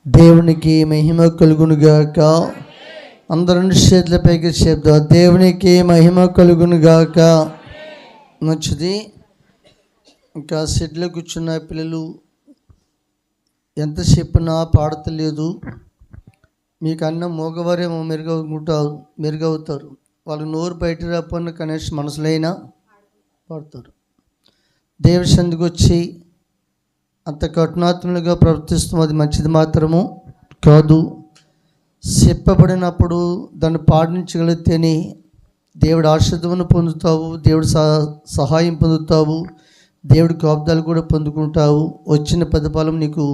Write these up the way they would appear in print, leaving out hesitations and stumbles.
దేవునికి మహిమ కలుగునుగాక. అందరం చేతులపైకి చెప్తాం, దేవునికి మహిమ కలుగునుగాక. మంచిది. ఇంకా సెట్లో కూర్చున్న పిల్లలు ఎంత చెప్పినా పాడతలేదు. మీకు అన్న మగవారేమో మెరుగవుతారు. వాళ్ళు నోరు బయట రాపన్న కనీసం మనసులైనా పాడతారు. దేవుడి సందుకు వచ్చి అంత కఠినాత్మలుగా ప్రవర్తిస్తాం, అది మంచిది మాత్రము కాదు. చెప్పబడినప్పుడు దాన్ని పాటించగలిగితేనే దేవుడు ఆశీర్వాదం పొందుతావు, దేవుడు సహాయం పొందుతావు, దేవుడి కాపుదలు కూడా పొందుకుంటావు. వచ్చిన ప్రతిఫలం నీకు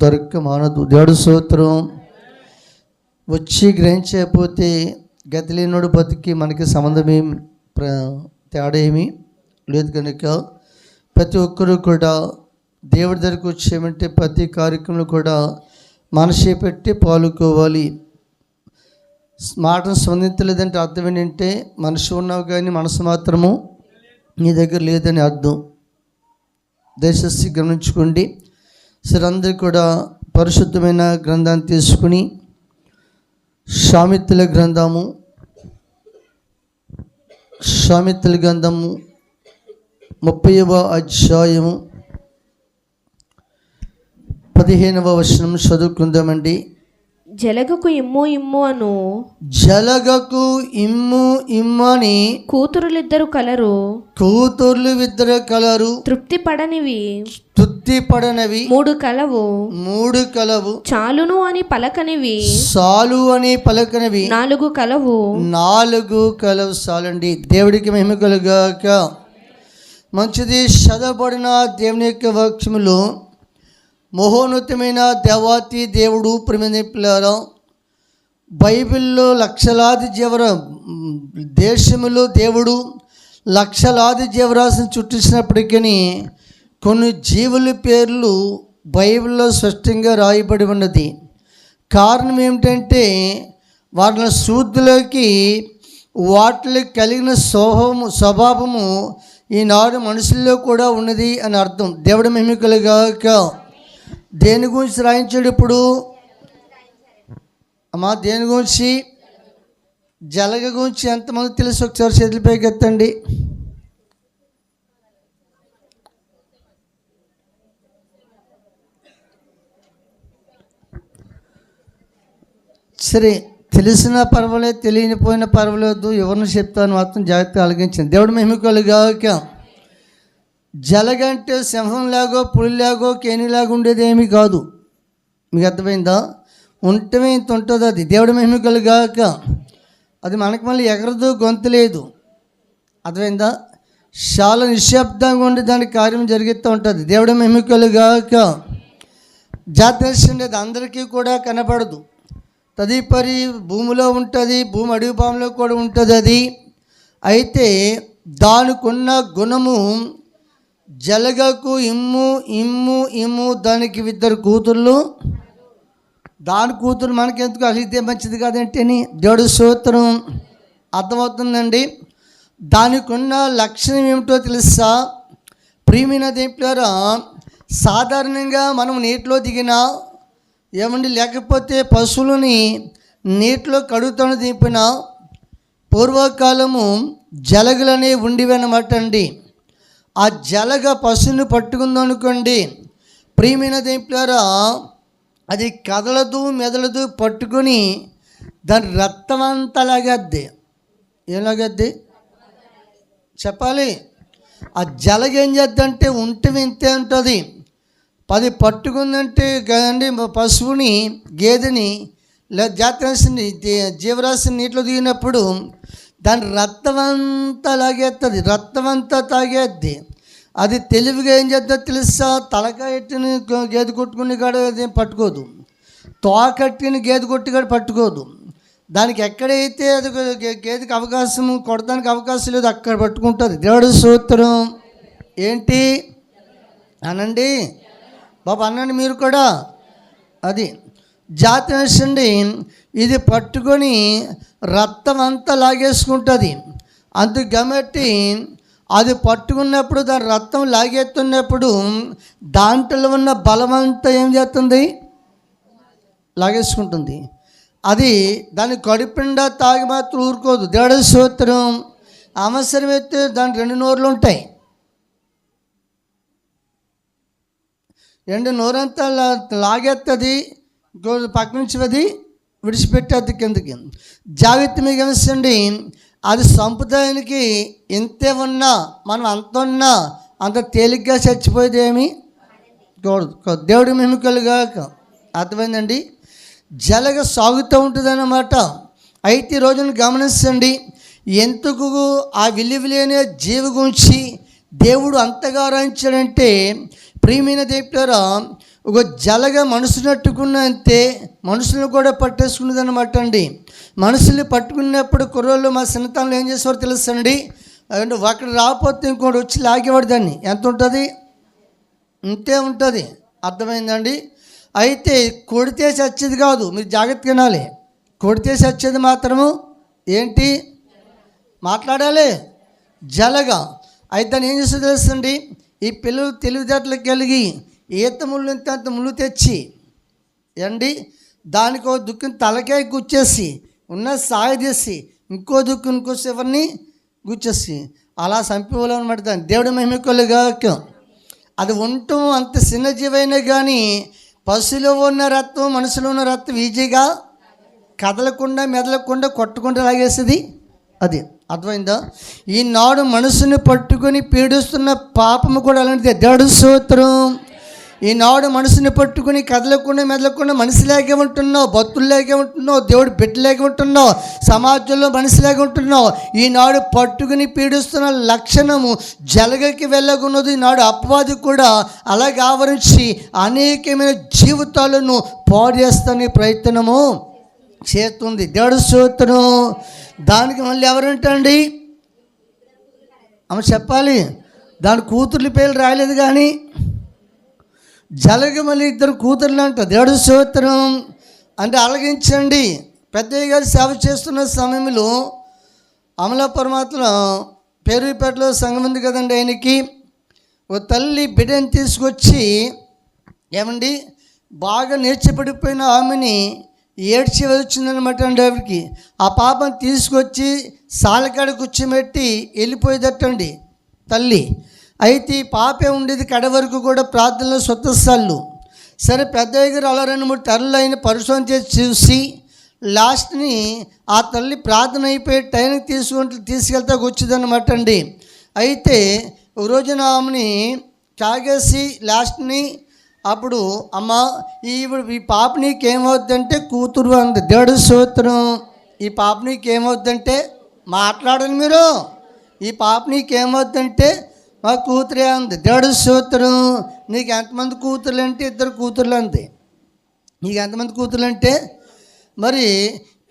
దొరక్క మానదు. దేవుడు స్తోత్రం. వచ్చి గ్రహించకపోతే గతిలేనోడు బతికి మనకి సంబంధం తేడా ఏమీ లేదు. కనుక ప్రతి ఒక్కరూ కూడా దేవుడి దగ్గరకు వచ్చేమంటే ప్రతి కార్యక్రమంలో కూడా మనసే పెట్టి పాల్గొవాలి. మాటను స్పందించలేదంటే అర్థం ఏంటంటే మనసు ఉన్నావు కానీ మనసు మాత్రము నీ దగ్గర లేదని అర్థం. దయచేసి గమనించుకోండి. సరే, అందరూ కూడా పరిశుద్ధమైన గ్రంథాన్ని తీసుకుని సామెతల గ్రంథము 30వ అధ్యాయము 15వ వచనం చదువుకుందామండి. జలగకు ఇమ్ము ఇమ్ము అను, జలగకు ఇమ్ము ఇమ్మని కూతురు ఇద్దరు కలరు, తృప్తి పడనివి మూడు కలవు, చాలు అని పలకనివి నాలుగు కలవు. చాలండి. దేవుడికి మహిమ కలుగాక. మంచిది. చదవబడిన దేవుని యొక్క వాక్యములో మహోన్నతమైన దేవాతి దేవుడు ప్రేమింపులారా, బైబిల్లో లక్షలాది దేశములో దేవుడు లక్షలాది జీవరాశిని చుట్టించినప్పటికీ కొన్ని జీవుల పేర్లు బైబిల్లో స్పష్టంగా రాయబడి ఉన్నది. కారణం ఏమిటంటే వాటిని శూద్రులకి వాటికి కలిగిన స్వభావము ఈనాడు మనుషుల్లో కూడా ఉన్నది అని అర్థం. దేవుడి మహిమ కలుగాక. దేని గురించి రాయించాడు ఇప్పుడు అమ్మా? దేని గురించి? జలగ గురించి ఎంతమంది తెలుసు? ఒకసారి చేతులపైకి ఎత్తండి. సరే, తెలిసిన పర్వాలేదు, తెలియనిపోయిన పర్వాలేదు, ఎవరిని చెప్తాను మాత్రం జాగ్రత్తగా ఆలకించింది. దేవుడు మహిమ కలుగాక. జలగంటే సింహంలాగో పులిలాగో కేనిలాగా ఉండేది ఏమీ కాదు. మీకు అర్థమైందా? ఉంటమే ఇంత ఉంటుంది. అది దేవుడి మహిమ కలుగాక. అది మనకు మళ్ళీ ఎగరదు, గొంతు లేదు. అర్థమైందా? చాలా నిశ్శబ్దంగా ఉండి దానికి కార్యం జరిగిస్తూ ఉంటుంది. దేవుడి మహిమ కలుగాక. జాతీయ అది అందరికీ కూడా కనపడదు. తదుపరి భూమిలో ఉంటుంది, భూమి అడుగు భాగంలో కూడా ఉంటుంది. అది అయితే దానికి ఉన్న గుణము జలగకు ఇమ్ము ఇమ్ము ఇమ్ము. దానికి ఇద్దరు కూతుళ్ళు. దాని కూతురు మనకెందుకు అలిగితే మంచిది కాదంటేని దేవుడి స్తోత్రం. అర్థమవుతుందండి. దానికి ఉన్న లక్షణం ఏమిటో తెలుసా? ప్రియమైన దేవులారా, సాధారణంగా మనం నీటిలో దిగినా ఏమండి, లేకపోతే పశువులని నీటిలో కడుగుతాను దింపిన పూర్వకాలము జలగలనే ఉండేవన్నమాట అండి. ఆ జలగ పశువుని పట్టుకుందనుకోండి, ప్రియమైన దేవులారా, అది కదలదు మెదలదు, పట్టుకొని దాని రక్తం అంతా లాగద్ది. ఏం లాగద్ది చెప్పాలి? ఆ జలగ ఏం చేద్దంటే ఉంటే ఇంతే ఉంటుంది. 10 పట్టుకుందంటే కదండి పశువుని, గేదెని, జాతరాశిని, జీవరాశిని నీటిలో దిగినప్పుడు దాని రక్తం అంతా లాగేస్తుంది, రక్తం అంతా తాగేద్ది. అది తెలివిగా ఏం చేద్దో తెలుసా? తలకాయ ఎట్టిన గేదె కొట్టుకుని కాడ అది పట్టుకోదు, తోకట్టిన గేదె కొట్టి కాడ పట్టుకోదు. దానికి ఎక్కడైతే అది గేదెకి అవకాశం కొడడానికి అవకాశం లేదు అక్కడ పట్టుకుంటుంది. దేవుడి స్తోత్రం. ఏంటి అనండి బాబా, అనండి మీరు కూడా. అది జాతి అండి. ఇది పట్టుకొని రక్తం అంతా లాగేసుకుంటుంది. అందుకు కాబట్టి అది పట్టుకున్నప్పుడు దాని రక్తం లాగేస్తున్నప్పుడు దాంట్లో ఉన్న బలమంతా ఏం చేస్తుంది? లాగేసుకుంటుంది. అది దాన్ని కడుపుండా తాగి మాత్రం ఊరుకోదు. దేవుడి స్తోత్రం. అవసరమైతే దాని 2 నోర్లు ఉంటాయి. 2 నోరంతా లాగేస్తుంది, పక్క నుంచి అది విడిచిపెట్టేది కిందకి. జాగ్రత్త మీకు గమనించండి. అది సంపుదాయానికి ఎంతే ఉన్నా, మనం అంత ఉన్నా అంత తేలిగ్గా చచ్చిపోయేదేమి దేవుడి మెముకలుగాక. అర్థమైందండి. జలగ సాగుతూ ఉంటుంది అన్నమాట. అయితే ఈ రోజున గమనించండి, ఎందుకు ఆ విలువలు అనే జీవి గురించి దేవుడు అంతగా రాయించాడంటే, ప్రియమైన దేవుడారా, ఒక జలగ మనుషునట్టుకున్న అంతే మనుషులను కూడా పట్టేసుకున్నది అనమాట అండి. మనుషుల్ని పట్టుకున్నప్పుడు కుర్రోళ్ళు మా చిన్నతనంలో ఏం చేసేవారు తెలుసండి, అంటే ఒకటి రాకపోతే ఇంకోటి వచ్చి లాగేవాడు. దాన్ని ఎంత ఉంటుంది, ఇంతే ఉంటుంది. అర్థమైందండి. అయితే కొడితే చచ్చేది కాదు, మీరు జాగ్రత్తగా వినాలి. కొడితే చచ్చేది మాత్రము ఏంటి మాట్లాడాలి, జలగా. అయితే దాన్ని ఏం చేస్తుందో తెలుసండి, ఈ పిల్లలు తెలివితేటలు కలిగి ఈత ముళ్ళు అంత ముళ్ళు తెచ్చి దానికో దుక్కుని తలకాయ గుచ్చేసి ఉన్న సాగదీసి ఇంకో దుక్కు ఇంకో చివరిని గుచ్చేసి అలా చంపేవాళ్ళు అనమాట. దాన్ని దేవుడి మహిమకులుగా. అది ఉండటం అంత చిన్న జీవైనా కానీ పశువులో ఉన్న రక్తం మనుషులో ఉన్న రక్తం ఈజీగా కదలకుండా మెదలకుండా కొట్టకుండా లాగేస్తుంది. అది అర్థమైందా? ఈనాడు మనసుని పట్టుకొని పీడిస్తున్న పాపము కూడా అలాంటిదే. దేవుడి స్తోత్రం. ఈనాడు మనసుని పట్టుకుని కదలకుండా మెదలకుండా మనిషిలాగే ఉంటున్నావు, భక్తుల్లాగే ఉంటున్నావు, దేవుడు బిడ్డలాగే ఉంటున్నావు, సమాజంలో మనిషిలాగే ఉంటున్నావు. ఈనాడు పట్టుకుని పీడిస్తున్న లక్షణము జలగకి వెళ్ళకున్నది. ఈనాడు అపవాది కూడా అలాగే ఆవరించి అనేకమైన జీవితాలను పాడు చేస్తానే ప్రయత్నము చేస్తుంది. దేవుడి స్తోత్రం. దానికి మళ్ళీ ఎవరంటండి ఆమె చెప్పాలి, దాని కూతుర్ల పేర్లు రాయలేదు కానీ జలగ మళ్ళీ 2 కూతుర్లు అంట. దేవుడి స్తోత్రం. అంటే అలగించండి. పెద్దయ్య గారు సేవ చేస్తున్న సమయంలో అమలా పరమాత్మలో పేరుపేటలో సంఘం ఉంది కదండి, ఆయనకి ఓ తల్లి బిడ్డని తీసుకొచ్చి ఏమండి బాగా నేర్చిపడిపోయిన ఆమెని ఏడ్చి వచ్చిందనమాట అండి. ఆవిడకి ఆ పాపను తీసుకొచ్చి సాలకాడ కూర్చోబెట్టి వెళ్ళిపోయేదట్టండి తల్లి. అయితే ఈ పాపే ఉండేది కడ వరకు కూడా ప్రార్థనలో స్వతస్థాళ్ళు. సరే పెద్దయ్య గారు అలా 2-3 తరలు అయిన పరిశోధన చేసి చూసి లాస్ట్ని ఆ తల్లి ప్రార్థన అయిపోయే టైంకి తీసుకెళ్తాకు వచ్చిందనమాట అండి. అయితే ఒక రోజున ఆమెని తాగేసి లాస్ట్ని అప్పుడు అమ్మ ఈ పాప నీకేమవుద్దంటే కూతురు అంది. దేవుడి స్తోత్రం. ఈ పాప నీకేమవుద్దంటే మాట్లాడండి మీరు, ఈ పాప నీకేమవుద్దంటే మా కూతురే అంది. దేవుడి స్తోత్రం. నీకు ఎంతమంది కూతుర్లు అంటే 2 కూతుర్లు అంది. నీకు ఎంతమంది కూతుర్లు అంటే మరి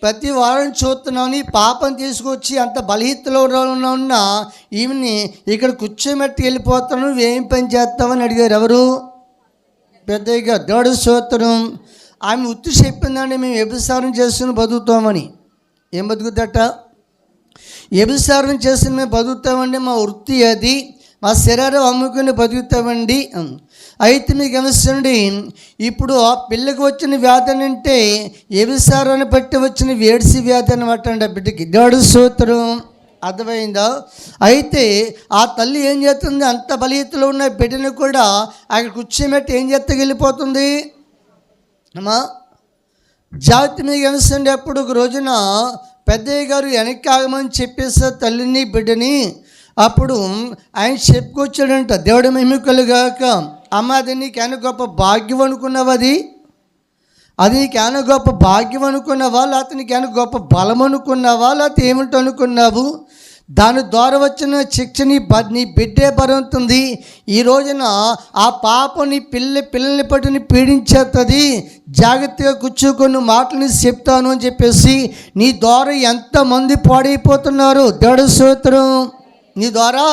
ప్రతి వారం చూస్తున్నాను ఈ పాపను తీసుకొచ్చి అంత బలహీనతలో ఉన్న ఈమెని ఇక్కడ కూర్చోబెట్టి వెళ్ళిపోతాను, నువ్వేం పని చేస్తావని అడిగారు. ఎవరు? పెద్దయ్య గారు. దేవుడి స్తోత్రం. ఆమె ఉత్తి చెప్పిందండి, మేము వ్యభిచారం చేసుకుని బతుకుతామని. ఏం బతుకుతాట? వ్యభిచారం చేసుకుని మేము బతుకుతామండి, మా వృత్తి అది, మా శరీరం అమ్ముకుని బతుకుతామండి. అయితే మీకు గమనించండి, ఇప్పుడు ఆ పిల్లకి వచ్చిన వ్యాధి అంటే వ్యభిచారాన్ని బట్టి వచ్చిన వేడిసి వ్యాధి అనమాట అండి ఆ బిడ్డకి. దేవుడి స్తోత్రం. అర్థమైందా? అయితే ఆ తల్లి ఏం చేస్తుంది, అంత బలీతలో ఉన్న బిడ్డను కూడా అక్కడ కూర్చోబెట్టి ఏం చేస్తే వెళ్ళిపోతుంది అమ్మా. జాగ్రత్త మీకు గమనించండి. అప్పుడు ఒక రోజున పెద్దయ్య గారు వెనక్కి ఆగమని చెప్పేస్తారు తల్లిని బిడ్డని. అప్పుడు ఆయన చెప్పుకొచ్చాడంట. దేవుడి మహిమకులుగాక. అమ్మ అది నీకేనా గొప్ప భాగ్యం అనుకున్నావు, అది నీకేనా గొప్ప భాగ్యం అనుకున్నావా, లేకపోతే నీకేనా గొప్ప బలం అనుకున్నావా, లేకపోతే ఏమిటో అనుకున్నావు? దాని ద్వారా వచ్చిన శిక్ష నీ బిడ్డే భరిస్తుంది. ఈ రోజున ఆ పాప నీ పిల్లల్ని పట్టుని పీడించేస్తుంది. జాగ్రత్తగా కూర్చోకొని మాటలు చెప్తాను అని చెప్పేసి నీ ద్వారా ఎంతమంది పాడైపోతున్నారు. దేవుడి స్తోత్రం. నీ ద్వారా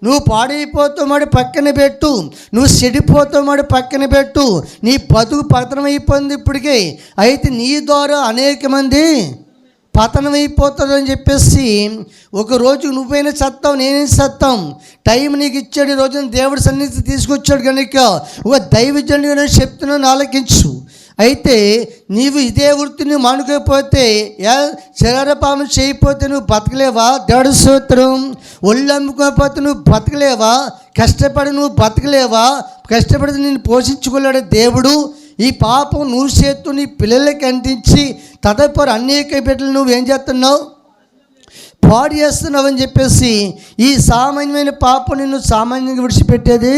నువ్వు పాడైపోతామని పక్కన పెట్టు, నువ్వు చెడిపోతామని పక్కన పెట్టు, నీ బతుకు పతనం అయిపోయింది ఇప్పటికే. అయితే నీ ద్వారా అనేక మంది పతనం అయిపోతుందని చెప్పేసి ఒకరోజు నువ్వైనా చస్తావు, నేనేం చస్తాం. టైం నీకు ఇచ్చాడు. ఈ రోజున దేవుడి సన్నిధి తీసుకొచ్చాడు కనుక ఒక దైవజనుడిగా చెప్తున్నాను, ఆలకించు. అయితే నీవు ఇదే వృత్తిని మానుకోకపోతే శరీర పాపం చేయకపోతే నువ్వు బతకలేవా? దేవుడి స్తోత్రం. ఒళ్ళు అమ్ముకోకపోతే నువ్వు బతకలేవా? కష్టపడి నువ్వు బతకలేవా? కష్టపడి నేను పోషించుకోలేడు దేవుడు. ఈ పాపం నువ్వు చేస్తూ నీ పిల్లలకి అందించి తదుపరి అనేక బిడ్డలు నువ్వేం చేస్తున్నావు? పాడు చేస్తున్నావు అని చెప్పేసి ఈ సామాన్యమైన పాపం నిన్ను సామాన్యంగా విడిచిపెట్టేది,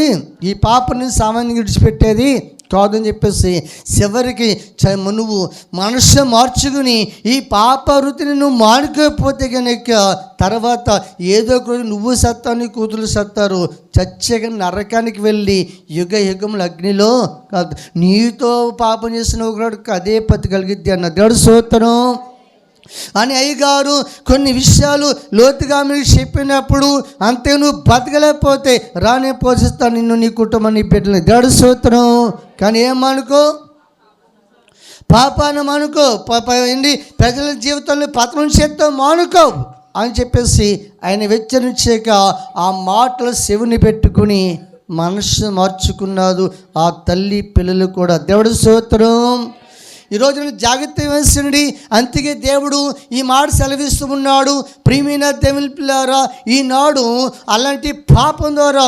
ఈ పాపం నిన్ను సామాన్యంగా విడిచిపెట్టేది కాదని చెప్పేసి చివరికి నువ్వు మనసు మార్చుకుని ఈ పాప వృత్తిని నువ్వు మానుకోకపోతే కనుక తర్వాత ఏదో ఒక నువ్వు సత్తావు, నీ కూతురు సత్తారు, చచ్చగా నరకానికి వెళ్ళి యుగ యుగముల అగ్నిలో కాదు నీతో పాపం చేసిన ఒకడికి అదే పత్తి కలిగిద్ది అన్న దేవుడు స్తోత్రం. అని అయ్యగారు కొన్ని విషయాలు లోతుగా మీకు చెప్పినప్పుడు అంతే నువ్వు బతకలేకపోతే రానే పోషిస్తాను నిన్ను, నీ కుటుంబాన్ని, నీ బిడ్డలని. దేవుడి స్తోత్రం. కానీ ఏమనుకో, పాపాన్ని మానుకో, ఏంటి ప్రజల జీవితంలో పతనం చేత్తో మానుకో అని చెప్పేసి ఆయన హెచ్చరించాక ఆ మాటలు చెవిని పెట్టుకుని మనసు మార్చుకున్నారు ఆ తల్లి పిల్లలు కూడా. దేవుడి స్తోత్రం. ఈరోజు జాగ్రత్త వహించండి. అందుకే దేవుడు ఈ మాట సెలవిస్తూ ఉన్నాడు. ప్రియమైన దేవుని పిల్లారా, ఈనాడు అలాంటి పాపం ద్వారా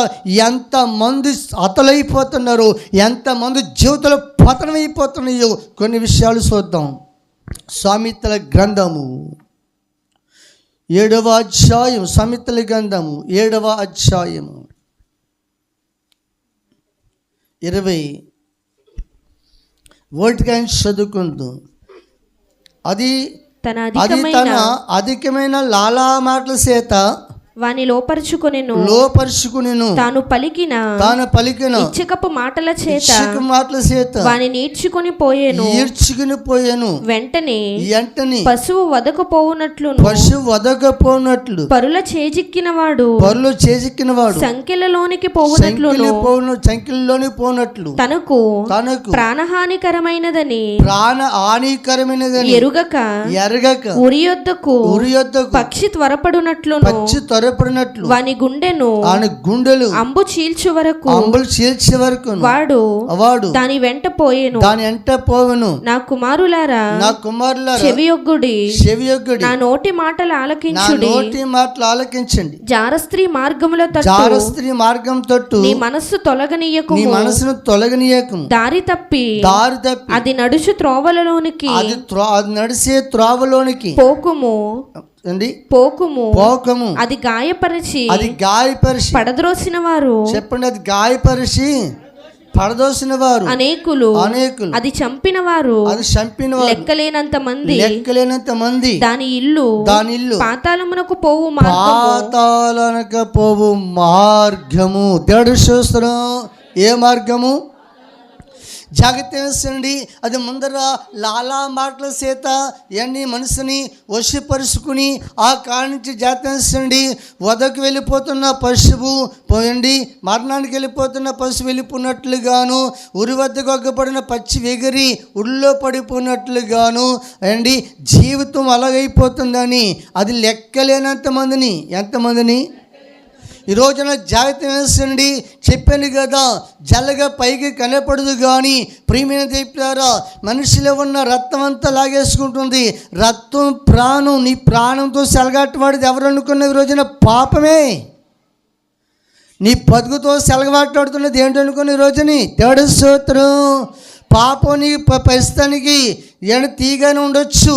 ఎంతమంది అతలైపోతున్నారు, ఎంతమంది జీవితంలో పతనమైపోతున్నాయో కొన్ని విషయాలు చూద్దాం. సామెతల గ్రంథము 7వ అధ్యాయం, సామెతల గ్రంథము 7వ అధ్యాయము 20 ఓటికాయని చదువుకుంటూ అది తన అధికమైన లాలా మాటల చేత వాని లోపరుచుకొనెను తాను పలికిన ఇచ్చకపు మాటల చేత వాని ఈడ్చుకొని పోయెను. వెంటనే పశువు వదకపోవునట్లు పరుల చేజిక్కిన వాడు సంఖ్యలలోనికి పోవునట్లు తనకు ప్రాణహానికరమైనదని ఎరుగక ఉరియొద్దకు పక్షి త్వరపడునట్లు వాని గుండెలు అంబు చీల్చు వరకు వాడు దాని వెంట పోయెను. నా కుమారులారా చెవియొగ్గుడి, నా నోటి మాటలు ఆలకించుడి. జారస్త్రీ మార్గం తట్టు నీ మనస్సు తొలగనీయకు. దారి తప్పి అది నడుచు త్రోవలలోనికి పోకుము. అది గాయపరిచి పడద్రోసిన వారు, చెప్పండి, అది గాయపరిచి పడదోసిన వారు అనేకులు. అది చంపిన వారు లెక్కలేనంత మంది. దాని ఇల్లు పాతాళమునకు పోవు మార్గము. దేవుడు చూస్తున్నాం. ఏ మార్గము? జాగ్రత్త వేసండి. అది ముందర లాలా మాటల చేత ఎన్ని మనసుని వశపరుచుకుని ఆ కాడి నుంచి జాగ్రత్త వేసండి. వదకు వెళ్ళిపోతున్న పశువు పోయండి, మరణానికి వెళ్ళిపోతున్న పశువు వెళ్ళిపోయినట్లుగాను, ఉరి వద్దకు ఒగ్గపడిన పచ్చి వెగిరి ఉళ్ళో పడిపోయినట్లుగాను అండి జీవితం అలాగైపోతుందని అది లెక్కలేనంత మందిని. ఎంతమందిని? ఈ రోజున జాగ్రత్త వేసండి. చెప్పాను కదా, జల్లగా పైకి కనపడదు కానీ ప్రియమైన దేవులారా మనిషిలో ఉన్న రక్తం అంతా లాగేసుకుంటుంది. రక్తం ప్రాణం, నీ ప్రాణంతో సెలగాటవాడిది ఎవరు అనుకున్న ఈ రోజున పాపమే. నీ బతుకుతో సెలగాటవాడుతున్నది ఏంటి అనుకున్న ఈ రోజుని. దేవుడి స్తోత్రం. పాపం నీ పరిస్థానికి తీగానే ఉండొచ్చు,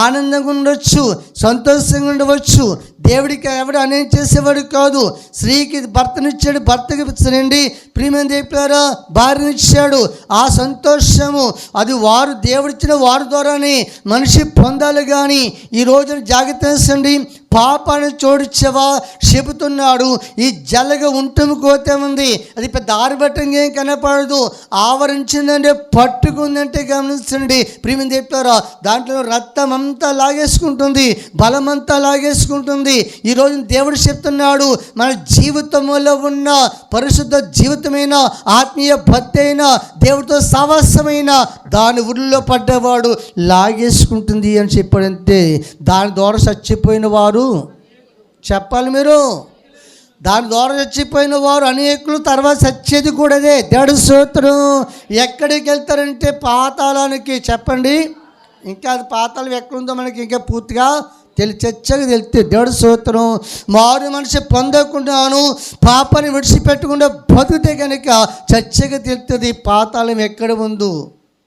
ఆనందంగా ఉండొచ్చు, సంతోషంగా ఉండవచ్చు. దేవుడికి ఎవడు అనేది చేసేవాడు కాదు. స్త్రీకి భర్తనిచ్చాడు, భర్తకి రండి ప్రియమైన చెప్పారా భార్యనిచ్చాడు. ఆ సంతోషము అది వారు దేవుడిచ్చిన వారి ద్వారానే మనిషి పొందాలి. కానీ ఈ రోజున జాగ్రత్త వేసండి. పాపాన్ని చోడిచ్చావా చెబుతున్నాడు. ఈ జల్లగా ఉంటము కోతే ఉంది, అది పెద్ద ఆరుబట్టంగా ఏం కనపడదు. ఆవరించిందంటే పట్టుకుందంటే గమనించండి ప్రియమైన చెప్పారా. దాంట్లో రక్తం అంతా లాగేసుకుంటుంది, బలమంతా లాగేసుకుంటుంది. ఈరోజు దేవుడు చెప్తున్నాడు, మన జీవితంలో ఉన్న పరిశుద్ధ జీవితమైన ఆత్మీయ భక్తి అయినా దేవుడితో సహవాసమైన దాని ఊళ్ళో పడ్డవాడు లాగేసుకుంటుంది అని చెప్పాడంటే దాని ద్వారా చచ్చిపోయిన వారు చెప్పాలి. మీరు దాని ద్వారా చచ్చిపోయిన వారు అనేకులు, తర్వాత చచ్చేది కూడా అదే. దేవుడి స్తోత్రం. ఎక్కడికి వెళ్తారంటే పాతాళానికి. చెప్పండి, ఇంకా అది పాతాళం ఎక్కడుందో మనకి ఇంకా పూర్తిగా చచ్చగా తెలుస్తుంది. దేవుడి స్తోత్రం. మారు మనిషి పొందకుండాను పాపాన్ని విడిచిపెట్టకుండా బతికితే కనుక చచ్చగా తెలుస్తుంది పాతాళం ఎక్కడ ఉందో.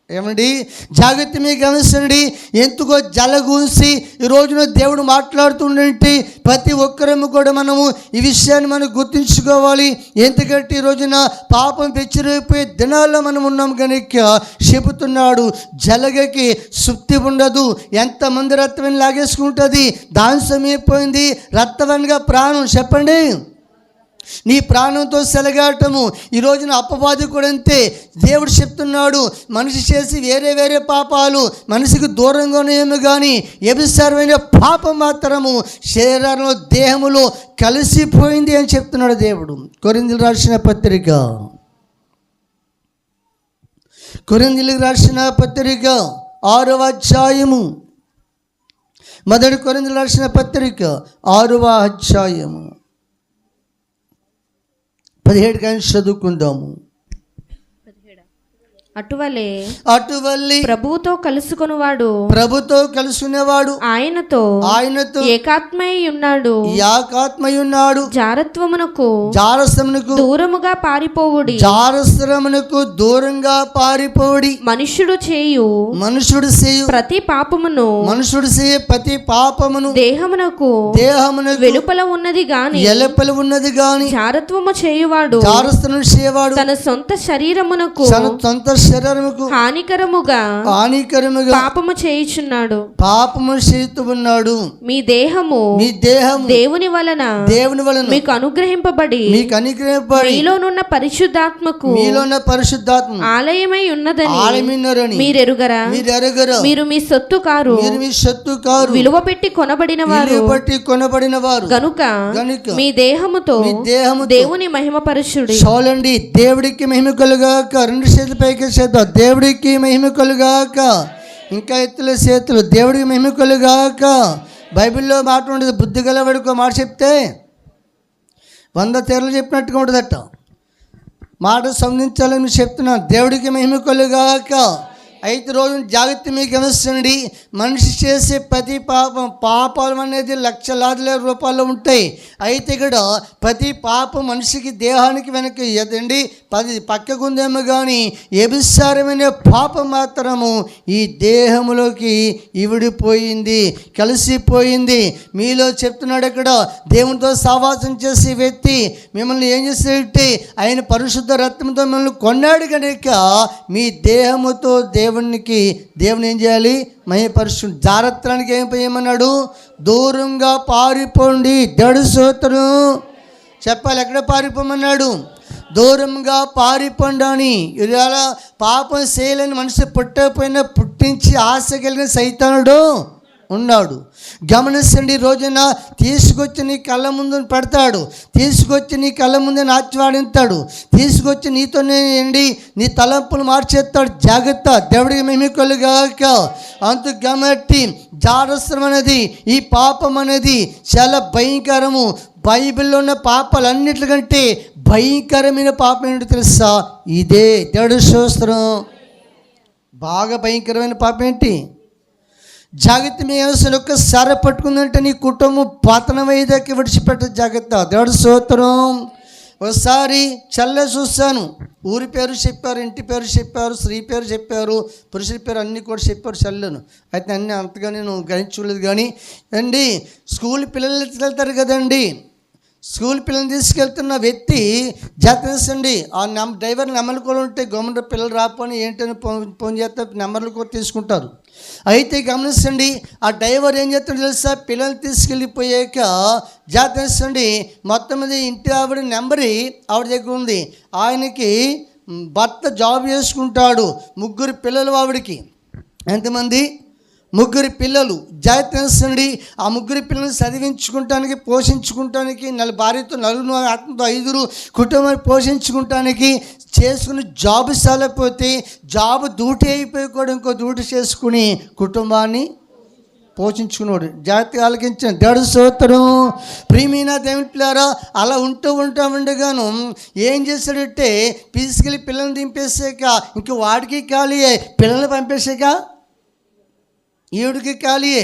ఏమండి, జాగ్రత్త మీకు గమనించండి. ఎందుకో జలగూసి ఈ రోజున దేవుడు మాట్లాడుతుండంటే ప్రతి ఒక్కరము కూడా మనము ఈ విషయాన్ని మనం గుర్తుంచుకోవాలి. ఎందుకంటే ఈ రోజున పాపం పెచ్చిరైపోయే దినాల్లో మనం ఉన్నాం కనుక చెబుతున్నాడు, జలగకి సుప్తి ఉండదు, ఎంతమంది రక్తమని లాగేసుకుంటుంది, దాని సమయపోయింది, రక్తవనిగా ప్రాణం. చెప్పండి, నీ ప్రాణంతో సెలగాటము. ఈ రోజున అపవాది కూడా అంతే. దేవుడు చెప్తున్నాడు, మనిషి చేసి వేరే వేరే పాపాలు మనిషికి దూరంగానేమో కానీ వ్యభిచారమైన పాపం మాత్రము శరీరంలో దేహములో కలిసిపోయింది అని చెప్తున్నాడు దేవుడు. కొరింథీయులకు రాసిన పత్రిక, కొరింథీయులకు రాసిన పత్రిక 6వ అధ్యాయము, మొదటి కొరింథీయులకు రాసిన పత్రిక 6వ అధ్యాయము 17 కానీ చదువుకుందాము. అటువలే ప్రభువుతో కలుసుకునేవాడు ఆయనతో ఏకాత్మై ఉన్నాడు. జారత్వమునకు దూరముగా పారిపోవుడి. మనుష్యుడు చేయు ప్రతి పాపమును దేహమునకు వెలుపల ఉన్నది గాని జారత్వము చేయువాడు తన సొంత శరీరమునకు హానికరముగా పాపము చేయుచున్నాడు. మీ దేహము దేవుని వలన మీకు అనుగ్రహింపబడి మీలోనున్న పరిశుద్ధాత్మకు ఆలయమై ఉన్నదని మీరెరుగరా? మీరు మీ సొత్తు కారు, విలువ పెట్టి కొనబడిన వారు గనుక మీ దేహముతో దేవుని మహిమపరచుడి. చూడండి, దేవుడికి మహిమ కలుగాక. రెండు చేతులు పైకి చేద్దాం. దేవుడికి మహిమ కలుగాక. ఇంకా ఎత్తుల చేతులు. దేవుడికి మహిమ కలుగాక. బైబిల్లో మాట ఉండదు, బుద్ధి గలవాడికి మాట చెప్తే 100 తెరలు చెప్పినట్టుగా ఉంటుందట. మాట సంధించాలని మీరు చెప్తున్నాను. దేవుడికి మహిమ కలుగాక. అయితే రోజు జాగ్రత్త మీకు గమనించండి. మనిషి చేసే ప్రతి పాపాలు అనేది లక్షలాది రూపాయలు ఉంటాయి. అయితే ఇక్కడ ప్రతి పాపం మనిషికి దేహానికి వెనక్కి ఎదండి 10 పక్కకుందేమో కానీ వ్యభిచారమైన పాపం మాత్రము ఈ దేహములోకి ఇవిడిపోయింది, కలిసిపోయింది. మీలో చెప్తున్నాడు ఇక్కడ, దేవునితో సహవాసం చేసే వ్యక్తి మిమ్మల్ని ఏం చేసేటి, ఆయన పరిశుద్ధ రక్తంతో మిమ్మల్ని కొన్నాడు కనుక మీ దేహముతో దేవుని ఏం చేయాలి, మహిమపరచు. జాగ్రత్తడానికి ఏమన్నాడు, దూరంగా పారిపోండి. దేవుడి స్తోత్రం చెప్పాలి. ఎక్కడ పారిపోమన్నాడు, దూరంగా పారిపోండి అని. ఇలా పాపం చేయలేని మనిషి పుట్టకపోయినా పుట్టించి ఆశ కలిగిన సైతానుడు ఉన్నాడు. గమనించండి, రోజున తీసుకొచ్చి నీ కళ్ళ ముందు పెడతాడు, తీసుకొచ్చి నీ కళ్ళ ముందే నాట్యవాడిస్తాడు, తీసుకొచ్చి నీతోనే ఏంటి నీ తలంపులు మార్చేస్తాడు. జాగ్రత్త, దేవుడికి మహిమ కలుగాక. అందుకు కాబట్టి జారస్త్రం అనేది, ఈ పాపం అనేది చాలా భయంకరము. బైబిల్లో ఉన్న పాపాలన్నిటికంటే భయంకరమైన పాపం ఏంటో తెలుసా, ఇదే. దేవుడి స్తోత్రం. బాగా భయంకరమైన పాపం ఏంటి? జాగ్రత్త. మీ వ్యవస్థను ఒక్కసారి పట్టుకుందంటే నీ కుటుంబం పతనమయ్యేదాకా విడిచిపెట్ట. జాగ్రత్త. దేవుడి స్తోత్రం. ఒకసారి చల్ల చూశాను. ఊరి పేరు చెప్పారు, ఇంటి పేరు చెప్పారు, స్త్రీ పేరు చెప్పారు, పురుషుల పేరు అన్నీ కూడా చెప్పారు. చల్లను అయితే అన్నీ అంతగా నేను గ్రహించలేదు. కానీ అండి, స్కూల్ పిల్లలు వెళ్తారు కదండి, స్కూల్ పిల్లల్ని తీసుకెళ్తున్న వ్యక్తి జాగ్రత్త. ఆ డ్రైవర్ నెంబర్లు కూడా ఉంటే గవర్నమెంట్ పిల్లలు రాకపోని ఏంటని ఫోన్ చేస్తే నెంబర్లు కూడా తీసుకుంటారు. అయితే గమనించండి, ఆ డ్రైవర్ ఏం చేస్తాడో తెలుసా, పిల్లల్ని తీసుకెళ్ళిపోయాక జాగ్రత్త మొత్తం మీద ఇంటి ఆవిడ నెంబరి ఆవిడ దగ్గర ఉంది. ఆయనకి భర్త జాబ్ చేసుకుంటాడు, 3 పిల్లలు ఆవిడికి. ఎంతమంది? 3 పిల్లలు. జాగ్రత్త. ఆ 3 పిల్లల్ని చదివించుకుంటానికి, పోషించుకుంటానికి, భార్యతో 4 ఆత్మతో 5 కుటుంబాన్ని పోషించుకుంటానికి చేసుకుని జాబ్ సాలపోతే జాబ్ డ్యూటీ అయిపోయి కూడా ఇంకో డ్యూటీ చేసుకుని కుటుంబాన్ని పోషించుకున్నాడు. జాగ్రత్తగా ఆలకించిన దేవుడి స్తోత్రం. ప్రియమైన దేవుని పిల్లారా, అలా ఉండగాను ఏం చేశాడంటే తీసుకెళ్ళి పిల్లల్ని దింపేసాక ఇంక వాడికి ఖాళీయే, పిల్లల్ని పంపేసాక ఈవిడికి ఖాళీయే.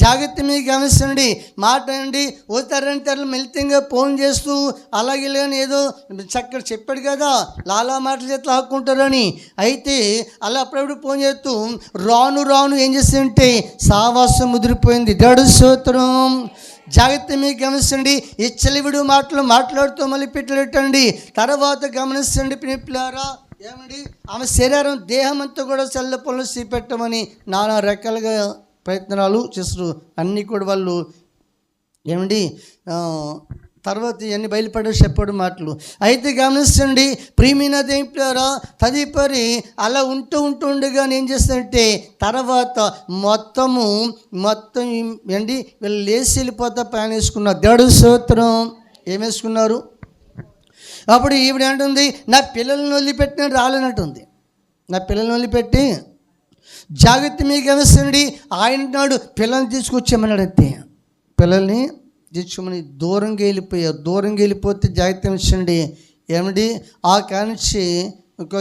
జాగ్రత్త మీకు గమనించండి, మాట్లాడండి. ఓ తరంతరలు మెల్తంగా ఫోన్ చేస్తూ అలాగే ఏదో చక్కగా చెప్పాడు కదా, లాలా మాటలు చేతులు ఆక్కుంటారని. అయితే అలా అప్పుడప్పుడు ఫోన్ చేస్తూ రాను ఏం చేస్తుంటే సావాసం ముదిరిపోయింది. దేవుడి స్తోత్రం. జాగ్రత్త మీకు గమనించండి, ఇచ్చలివిడు మాటలు మాట్లాడుతూ మళ్ళీ పెట్టండి. తర్వాత గమనించండి పిల్లారా, ఏమండి ఆమె శరీరం దేహం అంతా కూడా చల్ల పనులు చూపెట్టమని నానా రకాలుగా ప్రయత్నాలు చేస్తారు. అన్నీ కూడా వాళ్ళు ఏమండి తర్వాత ఇవన్నీ బయలుపడే చెప్పడు మాటలు. అయితే గమనించండి ప్రియమైన దేవులారా, తదుపరి అలా ఉండగా ఏం చేస్తారంటే తర్వాత మొత్తం ఏంటి వీళ్ళు లేచి వెళ్ళిపోతా ప్లాన్ వేసుకున్నారు. దేవుడి స్తోత్రం. ఏం వేసుకున్నారు? అప్పుడు ఈవిడ అంటుంది, నా పిల్లల్ని వదిలిపెట్టి నేను రాలేనట్టుంది. నా పిల్లల్ని వదిలిపెట్టి జాగ్రత్త మీకు గమనించండి. ఆయన నాడు పిల్లల్ని తీసుకొచ్చామన్నాడు. అయితే పిల్లల్ని తెచ్చుకోమని దూరంగా వెళ్ళిపోతే జాగ్రత్త గమనించండి. ఏమిటి ఆ కానించి ఒక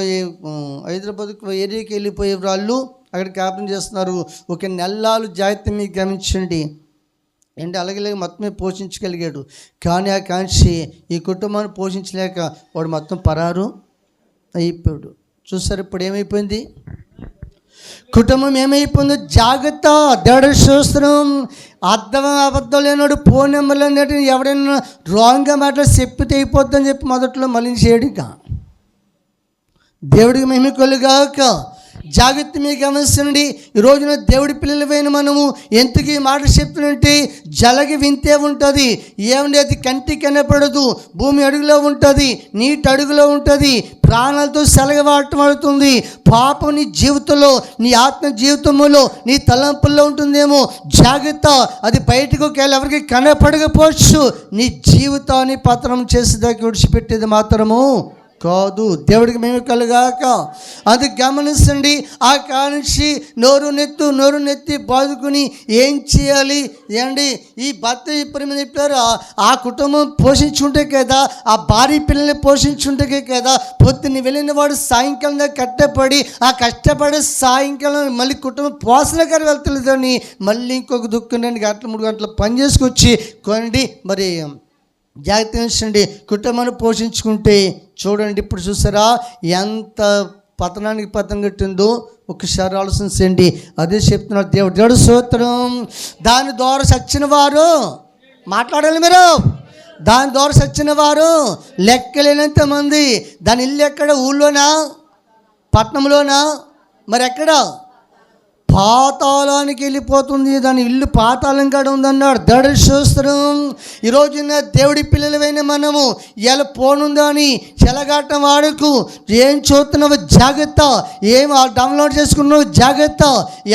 హైదరాబాద్కు ఏరియాకి వెళ్ళిపోయే వాళ్ళు అక్కడ క్యాప్టెన్ చేస్తున్నారు. ఒక నెలలు జాగ్రత్త మీకు గమనించండి. అంటే అలాగే మొత్తమే పోషించగలిగాడు. కానీ ఆ కాంక్షి ఈ కుటుంబాన్ని పోషించలేక వాడు మొత్తం పరారు అయిపోయాడు. చూసారు ఇప్పుడు ఏమైపోయింది? కుటుంబం ఏమైపోయిందో జాగ్రత్త. దేవుడి స్తోత్రం. అబద్ధం లేనాడు ఫోన్ నెంబర్లు అనేటి ఎవడైనా రాంగ్గా మాట్లాడి చెప్పితే అయిపోద్దని చెప్పి మొదట్లో మళ్ళీ చేయడుగా. దేవుడికి మహిమ కలుగాక. జాగ్రత్త మీకు గమనించండి. ఈ రోజున దేవుడి పిల్లలమైన మనము ఎందుకు ఈ మాట చెప్తున్నంటే జలగి వింతే ఉంటుంది. ఏమండి అది కంటికి కనపడదు, భూమి అడుగులో ఉంటుంది, నీటి అడుగులో ఉంటుంది, ప్రాణాలతో సెలగవాటమవుతుంది. పాపం నీ జీవితంలో, నీ ఆత్మ జీవితంలో, నీ తలంపుల్లో ఉంటుందేమో. జాగ్రత్త, అది బయటకు ఎవరికి కనపడకపోవచ్చు. నీ జీవితాన్ని పతనం చేసేదాకా విడిచిపెట్టేది మాత్రము కాదు. దేవుడికి మేము కలుగాక. అది గమనించండి. ఆ కానించి నోరు నెత్తి బాదుకుని ఏం చేయాలి ఏంటి ఈ భర్త ఇప్పుడు చెప్పారు. ఆ కుటుంబం పోషించుంటే కదా, ఆ భార్య పిల్లల్ని పోషించుంటే కదా పొద్దున్న వెళ్ళిన వాడు సాయంకాలం కష్టపడి ఆ కష్టపడే సాయంకాలం మళ్ళీ కుటుంబం పోషణకర వెళ్తలేదని మళ్ళీ ఇంకొక 2 గంటలు 3 గంటలు పని చేసుకొచ్చి కొండి మరి జాగ్రత్త వహించండి. కుటుంబాన్ని పోషించుకుంటే చూడండి ఇప్పుడు చూసారా ఎంత పతనానికి పతనం కట్టిందో. ఒకసారి ఆలోచించండి. అదే చెప్తున్నారు దేవుడి స్తోత్రం. దాని ద్వారా చచ్చిన వారు మాట్లాడాలి మీరు. దాని ద్వారా చచ్చిన వారు లెక్కలేనంత మంది. దాని ఇల్లు ఎక్కడ? ఊళ్ళోనా? పట్నంలోనా? మరి ఎక్కడ? పాతాళానికి వెళ్ళిపోతుంది. దాని ఇల్లు పాతాళం కాడ ఉందన్నాడు. దేవుడి స్తోత్రం. ఈరోజున దేవుడి పిల్లలమైన మనము ఎలా పోనుందని చెలగాటం వాడుకు. ఏం చూస్తున్నావు జాగ్రత్త. ఏం డౌన్లోడ్ చేసుకున్నావు జాగ్రత్త.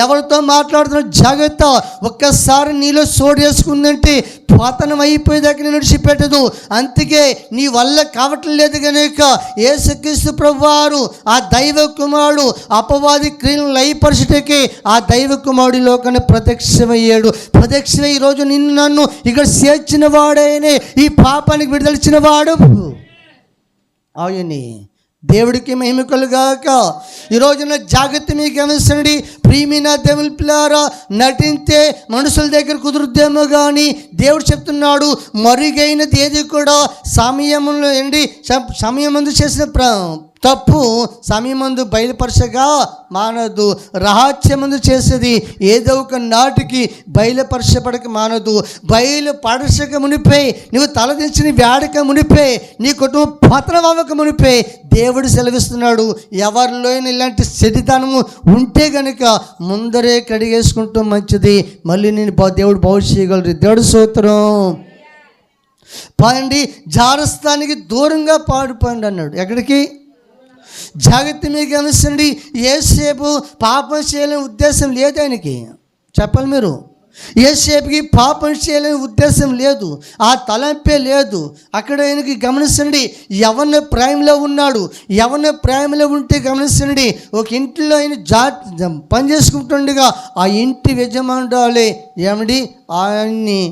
ఎవరితో మాట్లాడుతున్నావు జాగ్రత్త. ఒక్కసారి నీలో చోటు చేసుకుందంటే పతనం అయిపోయేదాకా నేను విడిచిపెట్టదు. అందుకే నీ వల్ల కావట్లేదు కనుక యేసుక్రీస్తు ప్రభువారు ఆ దైవ కుమారుడు అపవాది క్రియలను లయపరచుటకి ఆ దైవ కుమారుడి లోకాన్ని ప్రత్యక్షమయ్యాడు. ప్రత్యక్షమై ఈరోజు నిన్ను నన్ను ఇక్కడ చేర్చిన వాడైనే, ఈ పాపానికి విడుదలిచ్చిన వాడు ఆయనే. దేవుడికి మహిమ కలుగాక. ఈరోజున జాగ్రత్త మీకు గమనించండి. ప్రియమైన దేవుని పిల్లారా, నటింతే మనుషుల దగ్గర కుదురుద్దేమో కానీ దేవుడు చెప్తున్నాడు మరుగైనది ఏది కూడా సమయంలో సమయమందు చేసిన తప్పు సమయమందు బయలుపరచగా మానదు. రహస్యమందు చేసేది ఏదో ఒక నాటికి బయలుపరచబడక మానదు. బయలుపరచక మునిపే, నువ్వు తలదించిన వేడక మునిపే, నీ కుటుంబం పతనం అవ్వక మునిపే దేవుడు సెలవిస్తున్నాడు. ఎవరిలో ఇలాంటి చెడితనము ఉంటే కనుక ముందరే కడిగేసుకుంటూ మంచిది. మళ్ళీ నేను దేవుడు బాగు చేయగలరు. దేవుడు స్తోత్రం. పాడండి. జారస్థానికి దూరంగా పాడిపోండి అన్నాడు. ఎక్కడికి? జాగ్రత్త మీకు గమనించండి. ఏసేపు పాపం చేయాలనే ఉద్దేశం లేదు ఆయనకి. చెప్పాలి మీరు. యేసేపుకి పాపం చేయాలని ఉద్దేశం లేదు, ఆ తలంపే లేదు. అక్కడ ఆయనకి గమనించండి, యవ్వన ప్రాయంలో ఉన్నాడు. యవ్వన ప్రాయంలో ఉంటే గమనించండి, ఒక ఇంట్లో ఆయన పని చేసుకుంటుండగా ఆ ఇంటి యజమానురాలే ఏమండి ఆయన్ని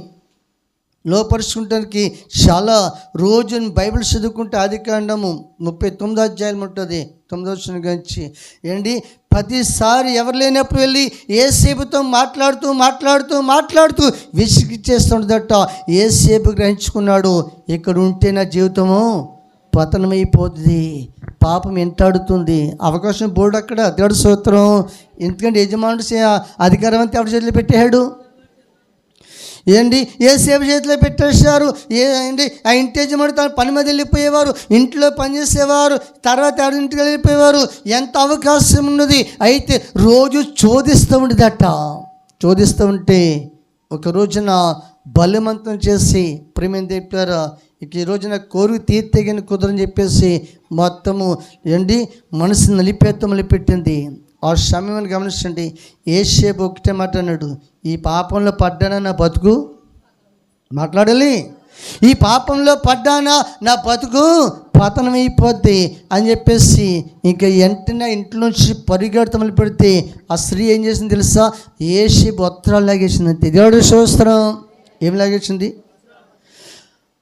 లోపరుచుకుంటానికి చాలా రోజు బైబిల్ చదువుకుంటే ఆదికాండము 39 అధ్యాయం ఉంటుంది, 9వ వచనం నుంచి ఏంటి, ప్రతిసారి ఎవరు లేనప్పుడు వెళ్ళి యేసేపుతో మాట్లాడుతూ విసిగిచ్చేస్తుండదట. యేసేపు గ్రహించుకున్నాడు, ఇక్కడ ఉంటే నా జీవితము పతనమైపోతుంది, పాపం ఎంటాడుతుంది. అవకాశం బోర్డు అక్కడ, దేవుడి స్తోత్రం. ఎందుకంటే యజమానుడు అధికారం అంతా ఎవరి చేతిలో పెట్టాడు ఏంటి, యేసేపు చేతిలో పెట్టేశారు. ఏంటి, ఆ ఇంటి యజమానుడు తన పని మీద వెళ్ళిపోయేవారు, ఇంట్లో పనిచేసేవారు, తర్వాత ఎవరింటికి వెళ్ళిపోయేవారు. ఎంత అవకాశం ఉన్నది. అయితే రోజు చోదిస్తూ ఉంటే ఒక రోజున బలవంతం చేసి ప్రేమేం చెప్పారా, ఇక ఈ రోజున కోరిక తీర్తగిన కుదరని చెప్పేసి మొత్తము ఏంటి మనసు మొదలుపెట్టింది. ఆ సమయాన్ని గమనించండి, యేసేపు ఒకటే మాట అన్నాడు, ఈ పాపంలో పడ్డానా నా బతుకు, మాట్లాడాలి, ఈ పాపంలో పడ్డానా నా బతుకు పతనమైపోద్ది అని చెప్పేసి ఇంకా వెంటనే ఇంట్లో నుంచి పరిగెడత మొదలు పెడితే ఆ స్త్రీ ఏం చేసింది తెలుసా, యేసేపు వస్త్రాలు లాగేసింది. అంతే. దేవుడు స్తోత్రం. ఏం లాగేసింది?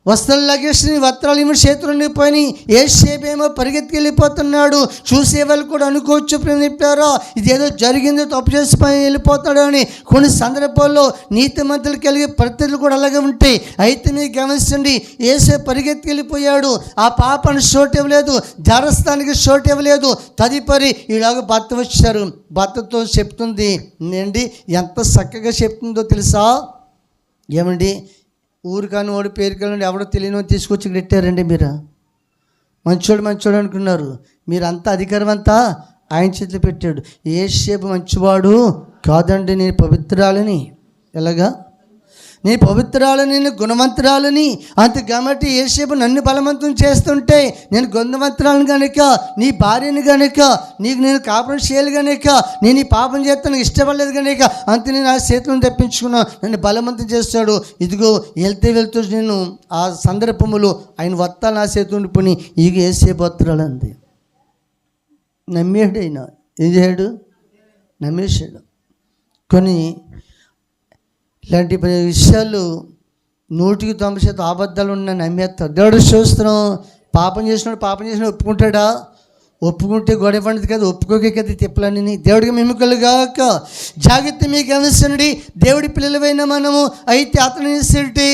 వస్త్రాలు లాగేసి వస్త్రాలు ఏమో చేతులు ఉండిపోయి యేసేపేమో పరిగెత్తి వెళ్ళిపోతున్నాడు. చూసేవాళ్ళు కూడా అనుకోవచ్చు చెప్పారో ఇదేదో జరిగిందో తప్పు చేసి వెళ్ళిపోతాడు అని. కొన్ని సందర్భాల్లో నీతిమంతులకు కలిగే పరిస్థితులు కూడా అలాగే ఉంటాయి. అయితే మీరు గమనించండి, యేసేపు పరిగెత్తి వెళ్ళిపోయాడు, ఆ పాపను చోటు ఇవ్వలేదు, జరస్థానికి చోటు ఇవ్వలేదు. తదుపరి ఇలాగ భర్త వచ్చారు, భర్తతో చెప్తుంది ఏంటి, ఎంత చక్కగా చెప్తుందో తెలుసా, ఏమండి ఊరు కాని వాడు పేరు కాని ఎవడో తెలియని తీసుకొచ్చి ఇక్కడ పెట్టారండి, మీరు మంచోడు అనుకున్నారు, మీరు అంతా అధికారం అంతా ఆయన చేతిలో పెట్టాడు. యేసేపు మంచివాడు కాదండి, నేను పవిత్రాలని, ఎలాగా నేను పవిత్రాలని, నేను గుణవంతురాలని. అంత కాబట్టి యేసేపు నన్ను బలవంతం చేస్తుంటే నేను గుణవంతురాలను కనుక, నీ భార్యని కనుక, నీకు నేను కాపురం చేయాలి కనుక, నేను ఈ పాపం చేస్తే నాకు ఇష్టపడలేదు కనుక అంతే నేను ఆ చేతులను తెప్పించుకున్నా, నన్ను బలవంతం చేస్తాడు. ఇదిగో వెళ్తూ నేను ఆ సందర్భములో ఆయన వత్తాలు నా చేతులు ఉండిపోయి ఇక యేసేపు వస్త్రాలు అంది. నమ్మేడు ఆయన, ఏం చేయడు, నమ్మేశాడు. కొన్ని ఇలాంటి విషయాలు 100% అబద్ధాలు ఉన్న నమ్మేస్తారు. దేవుడు స్తోత్రం. పాపం చేసినాడు ఒప్పుకుంటాడా? ఒప్పుకుంటే గొడవ పండుది కదా, ఒప్పుకోకే కదా తిప్పలని. దేవుడికి మెముకలుగాక. జాగ్రత్త. మీకు గమనించండి, దేవుడి పిల్లలమైన మనము అయితే అతను చేసేటి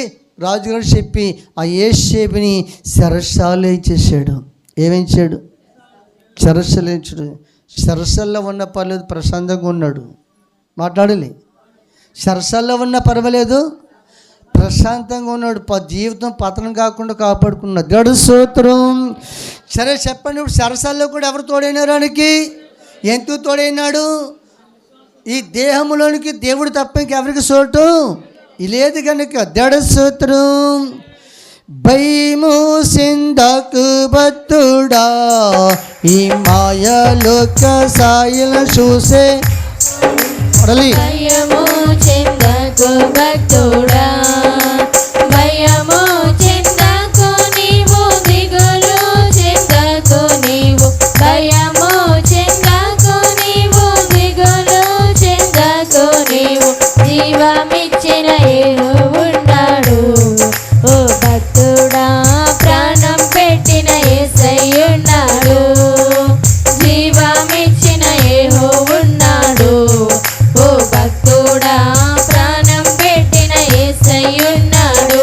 రాజుగారు చెప్పి ఆ యేసేపుని చెరసాల చేశాడు. ఏమించాడు? చెరసలేంచాడు. చెరసల్లో ఉన్న పర్లేదు, ప్రశాంతంగా ఉన్నాడు, మాట్లాడాలి. చెరసాల్లో ఉన్న పర్వాలేదు, ప్రశాంతంగా ఉన్నాడు, జీవితం పతనం కాకుండా కాపాడుకున్నాడు. దేవుడు స్తోత్రం. సరే చెప్పండి, ఇప్పుడు చెరసాల్లో కూడా ఎవరు తోడైనారు? ఆయనకి ఎందుకు తోడైనాడు? ఈ దేహంలోనికి దేవుడు తప్ప ఇంకెవరికి చోటు లేదు కనుక. దేవుడు స్తోత్రం. భయము సిందకు భక్తుడా ఈ మాయలోక సాయిల చూసే భయము చెందకు భక్తుడా, భయము చెందకు నీవు, దిగులు చెందకు నీవు, భయము చెందకు నీవు, దిగులు చెందకు నీవు, జీవమిచ్చిన యెహోవున్నాడు. ఓ భక్తుడా, ప్రాణం పెట్టిన యేసయ్యున్నాడు, జీవమిచ్చిన యెహోవున్నాడు. ఓ భక్తుడా, ప్రాణం పెట్టిన యేసయ్యున్నాడు.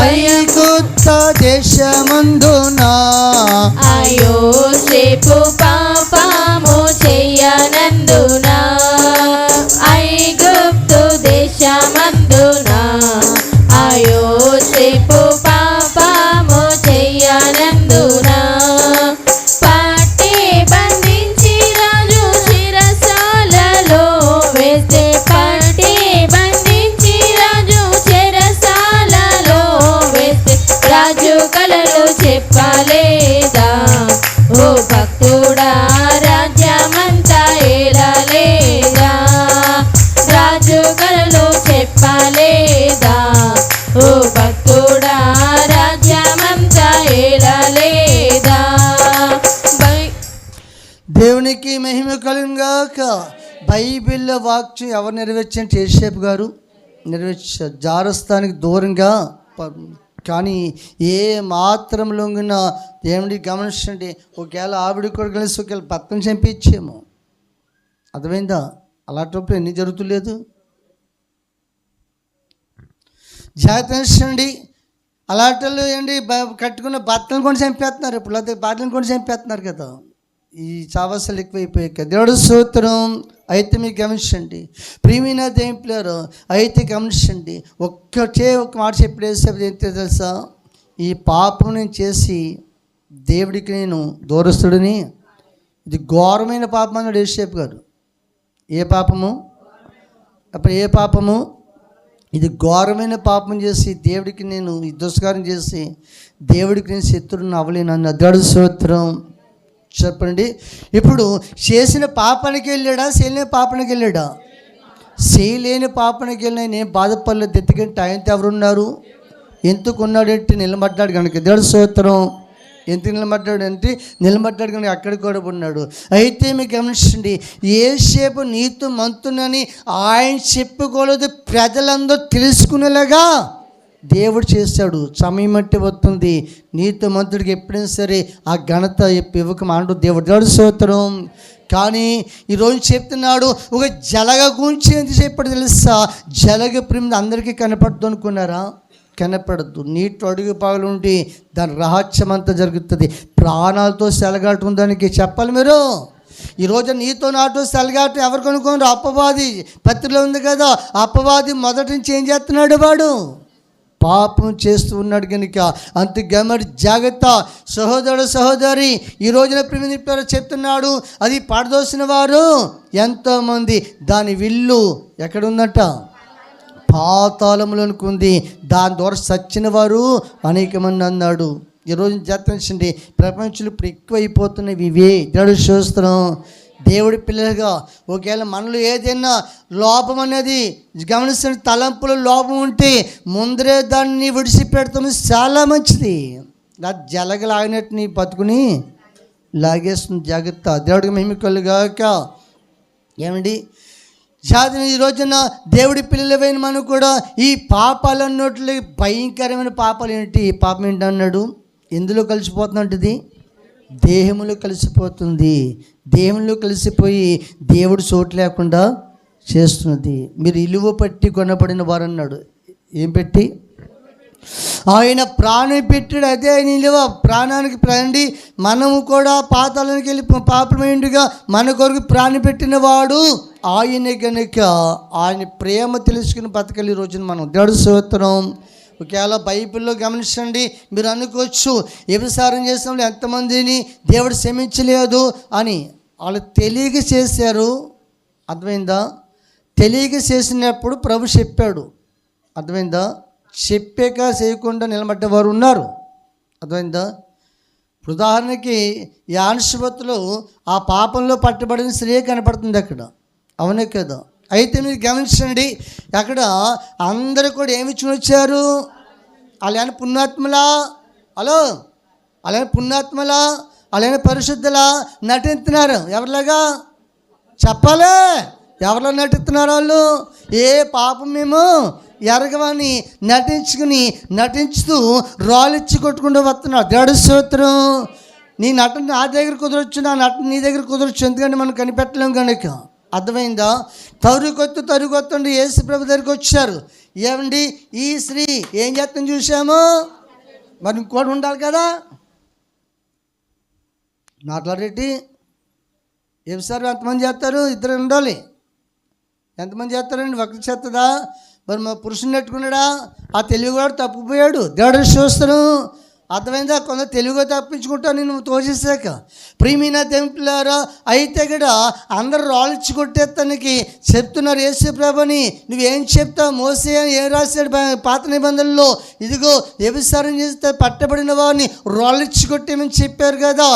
ఐగుప్తు దేశమందునా యోసేపు పాపము చెయ్యనందునా, ఐగుప్తు దేశమందునా యోసేపు పాపము చెయ్యనందునా, పట్టి బంధించి రాజు చెరసాలలో వేస్తే, పట్టి బంధించి రాజు చెరసాలలో వేస్తే, రాజు కలలు చెప్పలేదా? ఓ భక్తుడా, రాజ్యమంతా ఏలలేదా? దేవునికి మహిమ కలుగుగాక. బైబిల్లో వాక్యం ఎవరు నెరవేర్చారు? యేసేపు గారు నెరవేర్చారు. జారస్థానికి దూరంగా. కానీ ఏ మాత్రం లొంగిన దేవుడి గమనించండి, ఒకవేళ ఆవిడ కూడా కలిసి ఒకవేళ భర్తను చంపించేమో. అర్థమైందా? అలాంటప్పుడు ఎన్ని జరుగుతులేదు. జాగ్రత్త. అలాంటి ఏంటి కట్టుకున్న భర్తను కూడా చంపేస్తున్నారు. ఇప్పుడు అయితే భార్యను కూడా చంపేస్తున్నారు కదా. ఈ చావసలు ఎక్కువైపోయాయి కదా. దేవుడు స్తోత్రం. అయితే మీకు గమనించండి ప్రియమైన దేవుని పిల్లలు, అయితే గమనించండి. ఒక మాట చెప్పేసేపు ఏంటో తెలుసా? ఈ పాపం నేను చేసి దేవుడికి నేను దూరస్తుడిని. ఇది ఘోరమైన పాపం అన్నాడు యేసేపు గారు. ఏ పాపము? అప్పుడు ఏ పాపము? ఇది ఘోరమైన పాపం చేసి దేవుడికి నేను ఈ దుష్కారం చేసి దేవుడికి నేను శత్రువుని అవ్వలేను అన్న. దేవుడి స్తోత్రం. చెప్పండి, ఇప్పుడు చేసిన పాపానికి వెళ్ళాడా? చేయలేని పాపానికి వెళ్ళాడా? చేయలేని పాపానికి వెళ్ళినా నేను బాధపడలేదు. ఎందుకంటే ఆయనతో ఎవరున్నారు? ఎందుకు ఉన్నాడంటే నిలబడ్డాడు కనుక. దేవుడి స్తోత్రం. ఎందుకు నిలబడ్డాడు కనుక అక్కడ కూడా ఉన్నాడు. అయితే మీకు గమనించండి, యేసేపు నీతో మంతునని ఆయన చెప్పుకోలేదు, ప్రజలందరూ తెలుసుకునేలాగా దేవుడు చేశాడు. సమయం అంటే వస్తుంది, నీతో మంతుడికి ఎప్పుడైనా సరే ఆ ఘనత ఇవ్వకమాండు దేవుడు. దేవుడి స్తోత్రం. కానీ ఈరోజు చెప్తున్నాడు ఒక జలగ గురించి ఎంత చెప్పాడు తెలుసా? జలగ ప్రేమ అందరికీ కనపడదు అనుకున్నారా? కనపడద్దు. నీటి అడుగు పగలుండి దాని రహస్యం అంతా జరుగుతుంది. ప్రాణాలతో సెలగాటం దానికి చెప్పాలి మీరు. ఈరోజు నీతో నాతో సెలగాటం ఎవరు కొనుక్కోరు? అపవాది. పత్రికలో ఉంది కదా, అపవాది మొదటి నుంచి ఏం చేస్తున్నాడు? వాడు పాపం చేస్తూ ఉన్నాడు కనుక అంత గమని జాగ్రత్త. సహోదరుడు సహోదరి, ఈ రోజున ప్రేమ చెప్తున్నాడు, అది పాడదోసిన వారు ఎంతోమంది. దాని విల్లు ఎక్కడుందట? పాతాళంలోనికి ఉంది. దాని ద్వారా సచ్చిన వారు అనేక మంది అన్నాడు. ఈరోజు జాగ్రత్త. ప్రపంచంలో ఇప్పుడు ఎక్కువైపోతున్నవి ఇవే. దేవుడు చూస్తున్నాం. దేవుడి పిల్లలుగా ఒకవేళ మనలో ఏదైనా లోపం అనేది గమనిస్తున్న తలంపులో లోపం ఉంటే ముందరే దాన్ని విడిచిపెడతాం. చాలా మంచిది. అది జలగలాగినట్టు నీ బతుకుని లాగేస్తుంది. జాగ్రత్త. దేవుడికి మహిమ కలుగాక. ఏమండి జాతి ఈ రోజున దేవుడి పిల్లలమైన మనం కూడా ఈ పాపాలు అన్నట్లు భయంకరమైన పాపాలు ఏంటి? ఈ పాపం ఏంటి అన్నాడు? ఎందులో కలిసిపోతుందంటది? దేహంలో కలిసిపోతుంది. దేహంలో కలిసిపోయి దేవుడు చోటు లేకుండా చేస్తున్నది. మీరు ఇలువ పట్టి కొనబడిన వారు అన్నాడు. ఏం పెట్టి? ఆయన ప్రాణం పెట్టాడు. అదే ఆయన ఇలువ. ప్రాణానికి ప్రాణి. మనము కూడా పాతాళానికి వెళ్ళి పాపమైండుగా మన కొరకు ప్రాణం పెట్టిన వాడు ఆయనే కనుక ఆయన ప్రేమ తెలుసుకుని బతకలి రోజున మనం. దేవుడి స్తోత్రం. ఒకవేళ బైబిల్లో గమనించండి, మీరు అనుకోవచ్చు వ్యభిచారం చేసినప్పుడు ఎంతమందిని దేవుడు క్షమించలేదు అని. వాళ్ళు తెలియక చేశారు. అర్థమైందా? తెలియక చేసినప్పుడు ప్రభు చెప్పాడు. అర్థమైందా? చెప్పాక చేయకుండా నిలబడ్డవారు ఉన్నారు. అర్థమైందా? ఉదాహరణకి ఈ ఆనుష్పత్తులో ఆ పాపంలో పట్టబడిన స్త్రీ కనపడుతుంది అక్కడ. అవునే కదా? అయితే మీరు గమనించండి, అక్కడ అందరూ కూడా ఏమి వచ్చారు? అలానే పుణ్యాత్మలా? హలో, అలానే పుణ్యాత్మలా, అలానే పరిశుద్ధులా నటిస్తున్నారు. ఎవరిలాగా చెప్పాలి? ఎవరిలో నటిస్తున్నారు వాళ్ళు? ఏ పాపం మేము ఎరగవని నటించుతూ రాలిచ్చి కొట్టుకుంటూ వస్తున్నారు. దేవుడి స్తోత్రం. నీ నటన నా దగ్గర కుదరొచ్చు, నా నటన నీ దగ్గర కుదరొచ్చు. ఎందుకంటే మనం కనిపెట్టలేం కనుక. అర్థమైందా? తరుగుతుండి యేసు ప్రభు దగ్గరికి వచ్చారు. ఏమండి ఈ స్త్రీ ఏం చేస్తుంది చూసాము. మరి ఇంకోటి ఉండాలి కదా మాట్లాడేటి. వ్యభిచారం ఎంతమంది చేస్తారు? ఇద్దరు ఉండాలి. ఎంతమంది చేస్తారండి? ఒకటి చేస్తుందా? మరి మా పురుషుని నెట్టుకున్నాడా? ఆ తెలివి కూడా తప్పిపోయాడు. దేవుడు చూస్తాను. అర్థమైందా? కొందరు తెలుగుగా తప్పించుకుంటా నేను తోచేసాక. ప్రియమైన దేవులారా, అయితే కూడా అందరూ రాళ్ళిచ్చి కొట్టేస్తానికి చెప్తున్నారు యేసు ప్రభుని. నువ్వేం చెప్తావు? మోసే ఏం రాశాడు పాత నిబంధనలో? ఇదిగో వ్యభిచారం చేస్తే పట్టబడిన వారిని రాళ్ళిచ్చి కొట్టేమని చెప్పారు కదా.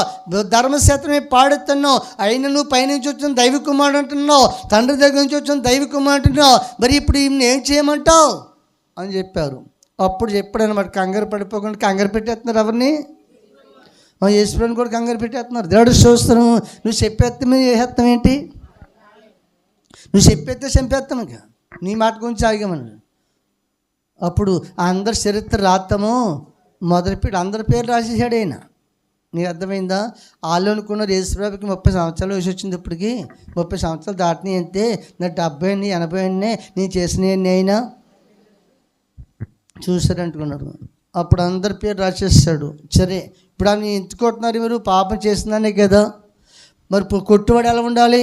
ధర్మశాస్త్రమే పాడుతున్నావు. అయినా నువ్వు పైనుంచి వచ్చిన దైవ కుమారుడు అంటున్నావు, తండ్రి దగ్గర నుంచి వచ్చిన దైవ కుమారుడు అంటున్నావు. మరి ఇప్పుడు ఈయన ఏం చేయమంటావు అని చెప్పారు. అప్పుడు చెప్పాడు అనమాట, కంగారు పడిపోకుండా. కంగారు పెట్టేస్తున్నారు ఎవరిని? యేసుప్రభుని కూడా కంగారు పెట్టేస్తున్నారు. దేవుడు చూస్తాను, నువ్వు చెప్పేస్తామే చేసేస్తాం ఏంటి, నువ్వు చెప్పేస్తే చంపేస్తాం, ఇక నీ మాట గురించి ఆగామని. అప్పుడు అందరి చరిత్ర రాస్తాము మొదలుపెట్టి అందరి పేరు రాసేసాడు ఆయన. నీకు అర్థమైందా? వాళ్ళు అనుకున్నారు యేసుప్రభుకి 30 సంవత్సరాలు వయసు వచ్చింది, ఇప్పటికి 30 సంవత్సరాలు దాటినాయి అంతే, నా 70 80 నేను చేసినవన్నీ అయినా చూసారంటుకున్నారు. అప్పుడు అందరి పేరు రాసేస్తాడు. సరే, ఇప్పుడు ఆయన ఎంచుకుంటున్నారు, మీరు పాపం చేస్తున్నానే కదా, మరి కొట్టువాడు ఎలా ఉండాలి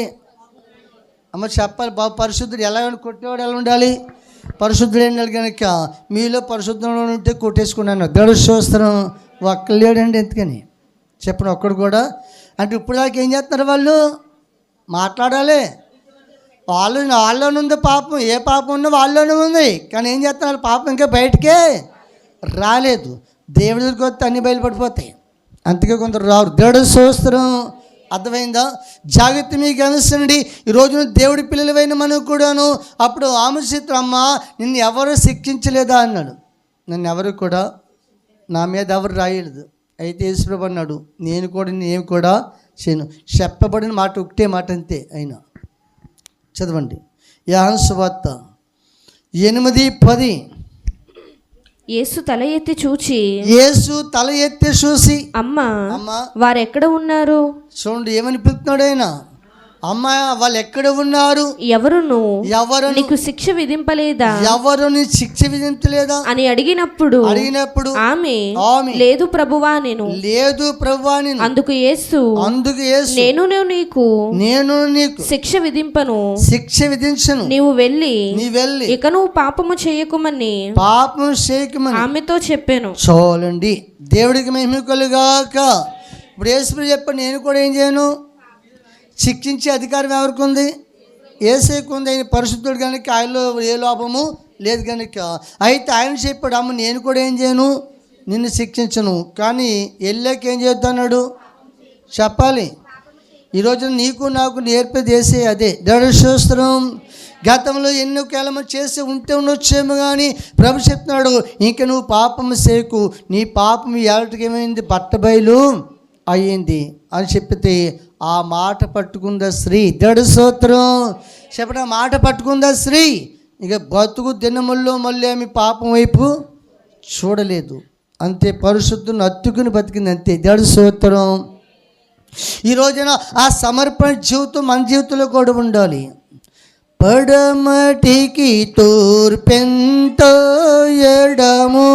అమ్మ చెప్పాలి. బాబు పరిశుద్ధుడు ఎలా కొట్టేవాడు ఎలా ఉండాలి? పరిశుద్ధుడు ఏంటి కనుక మీలో పరిశుద్ధంలో ఉంటే కొట్టేసుకున్నాను. దేవుడు చూస్తాను ఒక్కలేడండి, ఎందుకని చెప్పండి, ఒక్కడు కూడా. అంటే ఇప్పుడు దాకా ఏం చేస్తున్నారు వాళ్ళు? మాట్లాడాలి. వాళ్ళలోనే ఉంది పాపం, ఏ పాపం ఉన్నా వాళ్ళలోనే ఉంది, కానీ ఏం చేస్తున్నారు? పాపం ఇంకా బయటకే రాలేదు. దేవుడి దగ్గరికి వస్తే అన్నీ బయలుపడిపోతాయి, అందుకే కొందరు రారు. దేవుడు చూస్తాం. అర్థమైందా? జాగ్రత్త మీకు గమనించండి. ఈరోజు దేవుడి పిల్లలైన మనకు కూడాను అప్పుడు ఆమెచిత్రం, అమ్మ నిన్ను ఎవరు శిక్షించలేదా అన్నాడు. నన్ను ఎవరు కూడా నా మీద ఎవరు రాయలేదు. అయితే యేసుప్రభు అన్నాడు, నేను కూడా చేయను. చెప్పబడిన మాట ఒకటే మాట అంతే. అయినా చదవండి యోహాను సువార్త 8:10. యేసు తల ఎత్తి చూచి అమ్మా వారెక్కడ ఉన్నారు? చూడండి ఏమని పిలుస్తున్నాడు ఆయన. అమ్మ వాళ్ళు ఎక్కడ ఉన్నారు? ఎవరు నీకు శిక్ష విధింపలేదా? ఎవరు నీ శిక్ష విధించలేదా అని అడిగినప్పుడు ఆమె లేదు ప్రభువా నేను. అందుకు యేసు నేను నీకు శిక్ష విధించను. నీవు వెళ్ళి ఇక నువ్వు పాపము చేయకుమని ఆమెతో చెప్పాను. చూడండి, దేవుడికి మహిమ కలుగాక. ఇప్పుడు యేసు చెప్పండి, నేను కూడా ఏం చేయను? శిక్షించే అధికారం ఎవరికి ఉంది? యేసుకు ఉంది. ఆయన పరిశుద్ధుడు కనుక ఆయనలో ఏ లోపము లేదు కనుక. అయితే ఆయన చెప్పాడు, అమ్మ నేను కూడా ఏం చేయను, నిన్ను శిక్షించను, కానీ వెళ్ళాక ఏం చేస్తున్నాడు చెప్పాలి. ఈరోజు నీకు నాకు నేర్పేది చేసే అదే. దేవుడి స్తోత్రం. గతంలో ఎన్నో కాలము చేసి ఉండొచ్చేమో కానీ ప్రభు చెప్తున్నాడు, ఇంక నువ్వు పాపము చేయకు, నీ పాపం ఎవరికి ఏమైంది? బట్టబయలు అయ్యింది అని చెప్పితే ఆ మాట పట్టుకుందా స్త్రీ. దేవుడి స్తోత్రం. చెప్పడం మాట పట్టుకుందా స్త్రీ. ఇక బతుకు దినముల్లో మళ్ళీ ఆమె పాపం వైపు చూడలేదు, అంతే. పరిశుద్ధుని అత్తుకుని బతికింది, అంతే. దేవుడి స్తోత్రం. ఈ రోజున ఆ సమర్పణ జీవితం మన జీవితంలో కూడా ఉండాలి. పడమటికి తూర్పెంతో ఎడము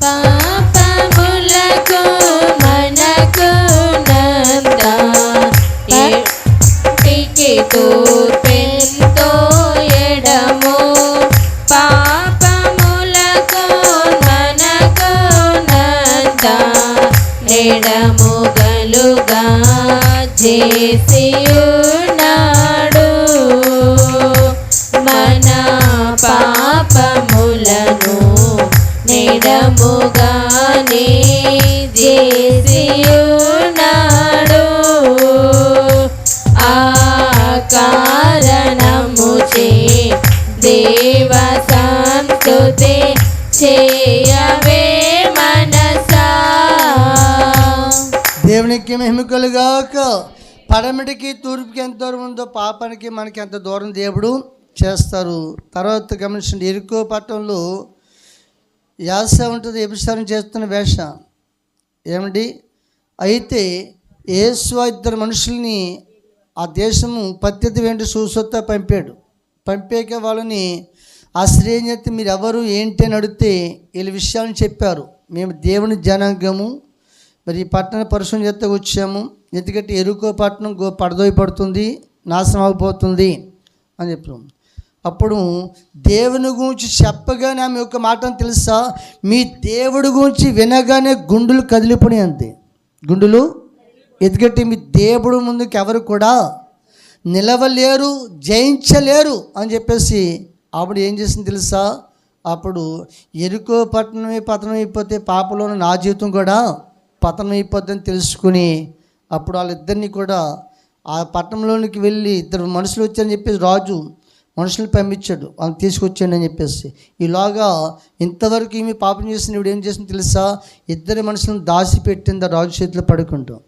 పాపములకు మనకు తూర్పెంతో ఎడము పాపములకు మనకు నంద ఎడము గలుగా చేసియున్నాడు. మన పాపములను నెడముగానే చేసియున్నాడు. ఆ కారణముచే దేవ సంస్తుతి చేయవే మనసా. దేవునికి మహిమ కలుగాక. పడమటికి తూర్పుకి ఎంత దూరం ఉందో పాపానికి మనకి ఎంత దూరం దేవుడు చేస్తారు. తర్వాత గమనించండి, ఎరుకో పట్టణంలో యాస ఉంటుంది, వ్యభిచారం చేస్తున్న వేష ఏమిటి. అయితే యేసు 2 మనుషుల్ని ఆ దేశము పద్ధతి వెంట చూసొత్తా పంపాక వాళ్ళని ఆ స్త్రీ చేస్తే మీరు ఎవరు ఏంటి అని అడిగితే వీళ్ళ విషయాలను చెప్పారు. మేము దేవుని జనాంగము, మరి ఈ పట్టణ పరిశుభ్రం చేస్తే వచ్చాము, ఎందుకంటే ఎరుకో పట్టణం పడదోయపడుతుంది, నాశనం అయిపోతుంది అని చెప్పాము. అప్పుడు దేవుని గురించి చెప్పగానే ఆమె ఒక మాట తెలుసా, మీ దేవుడి గురించి వినగానే గుండెలు కదిలిపోయి, అంతే. గుండెలు ఎందుకంటే మీ దేవుడు ముందుకు ఎవరు కూడా నిలవలేరు, జయించలేరు అని చెప్పేసి అప్పుడు ఏం చేసింది తెలుసా. అప్పుడు ఎరుకో పట్టణమే పతనం అయిపోతే పాపలోని నా జీవితం కూడా పతనం అయిపోద్దని తెలుసుకుని అప్పుడు వాళ్ళిద్దరిని కూడా ఆ పట్టణంలోనికి వెళ్ళి 2 మనుషులు వచ్చారని చెప్పేసి రాజు మనుషులు పంపించాడు, వాళ్ళని తీసుకొచ్చాడు అని చెప్పేసి. ఈలోగా ఇంతవరకు ఈమె పాపం చేసిన ఇప్పుడు ఏం చేసింది తెలుసా? ఇద్దరు మనుషులను దాచిపెట్టింది ఆ రాజు చేతిలో పడుకుంటాం.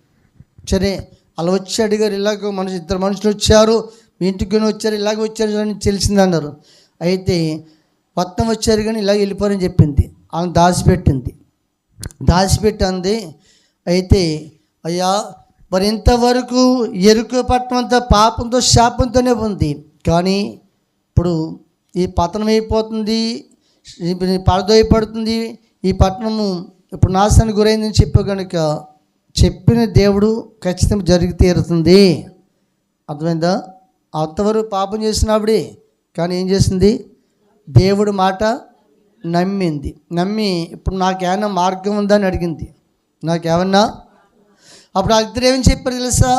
సరే అలా వచ్చి అడిగారు, ఇలాగ ఇద్దరు మనుషులు వచ్చారు, మీ ఇంటికి వచ్చారు, ఇలాగ వచ్చారు అని తెలిసింది అన్నారు. అయితే మొత్తం వచ్చారు కానీ ఇలాగ వెళ్ళిపోరని చెప్పింది. వాళ్ళని దాచిపెట్టింది. అయితే అయ్యా మరి ఇంతవరకు ఎరుకు పట్టణం అంతా పాపంతో శాపంతోనే ఉంది, కానీ ఇప్పుడు ఈ పతనం అయిపోతుంది, పడదోయపడుతుంది, ఈ పట్టణము ఇప్పుడు నాశనానికి గురైందని చెప్పే కనుక చెప్పిన దేవుడు ఖచ్చితంగా జరిగి తీరుతుంది. అర్థమైందా? అంతవరకు పాపం చేసినప్పుడే, కానీ ఏం చేసింది? దేవుడు మాట నమ్మి ఇప్పుడు నాకేమన్నా మార్గం ఉందా అని అడిగింది. నాకేమన్నా అప్పుడు ఆ ఇద్దరు ఏమని చెప్పారు తెలుసా?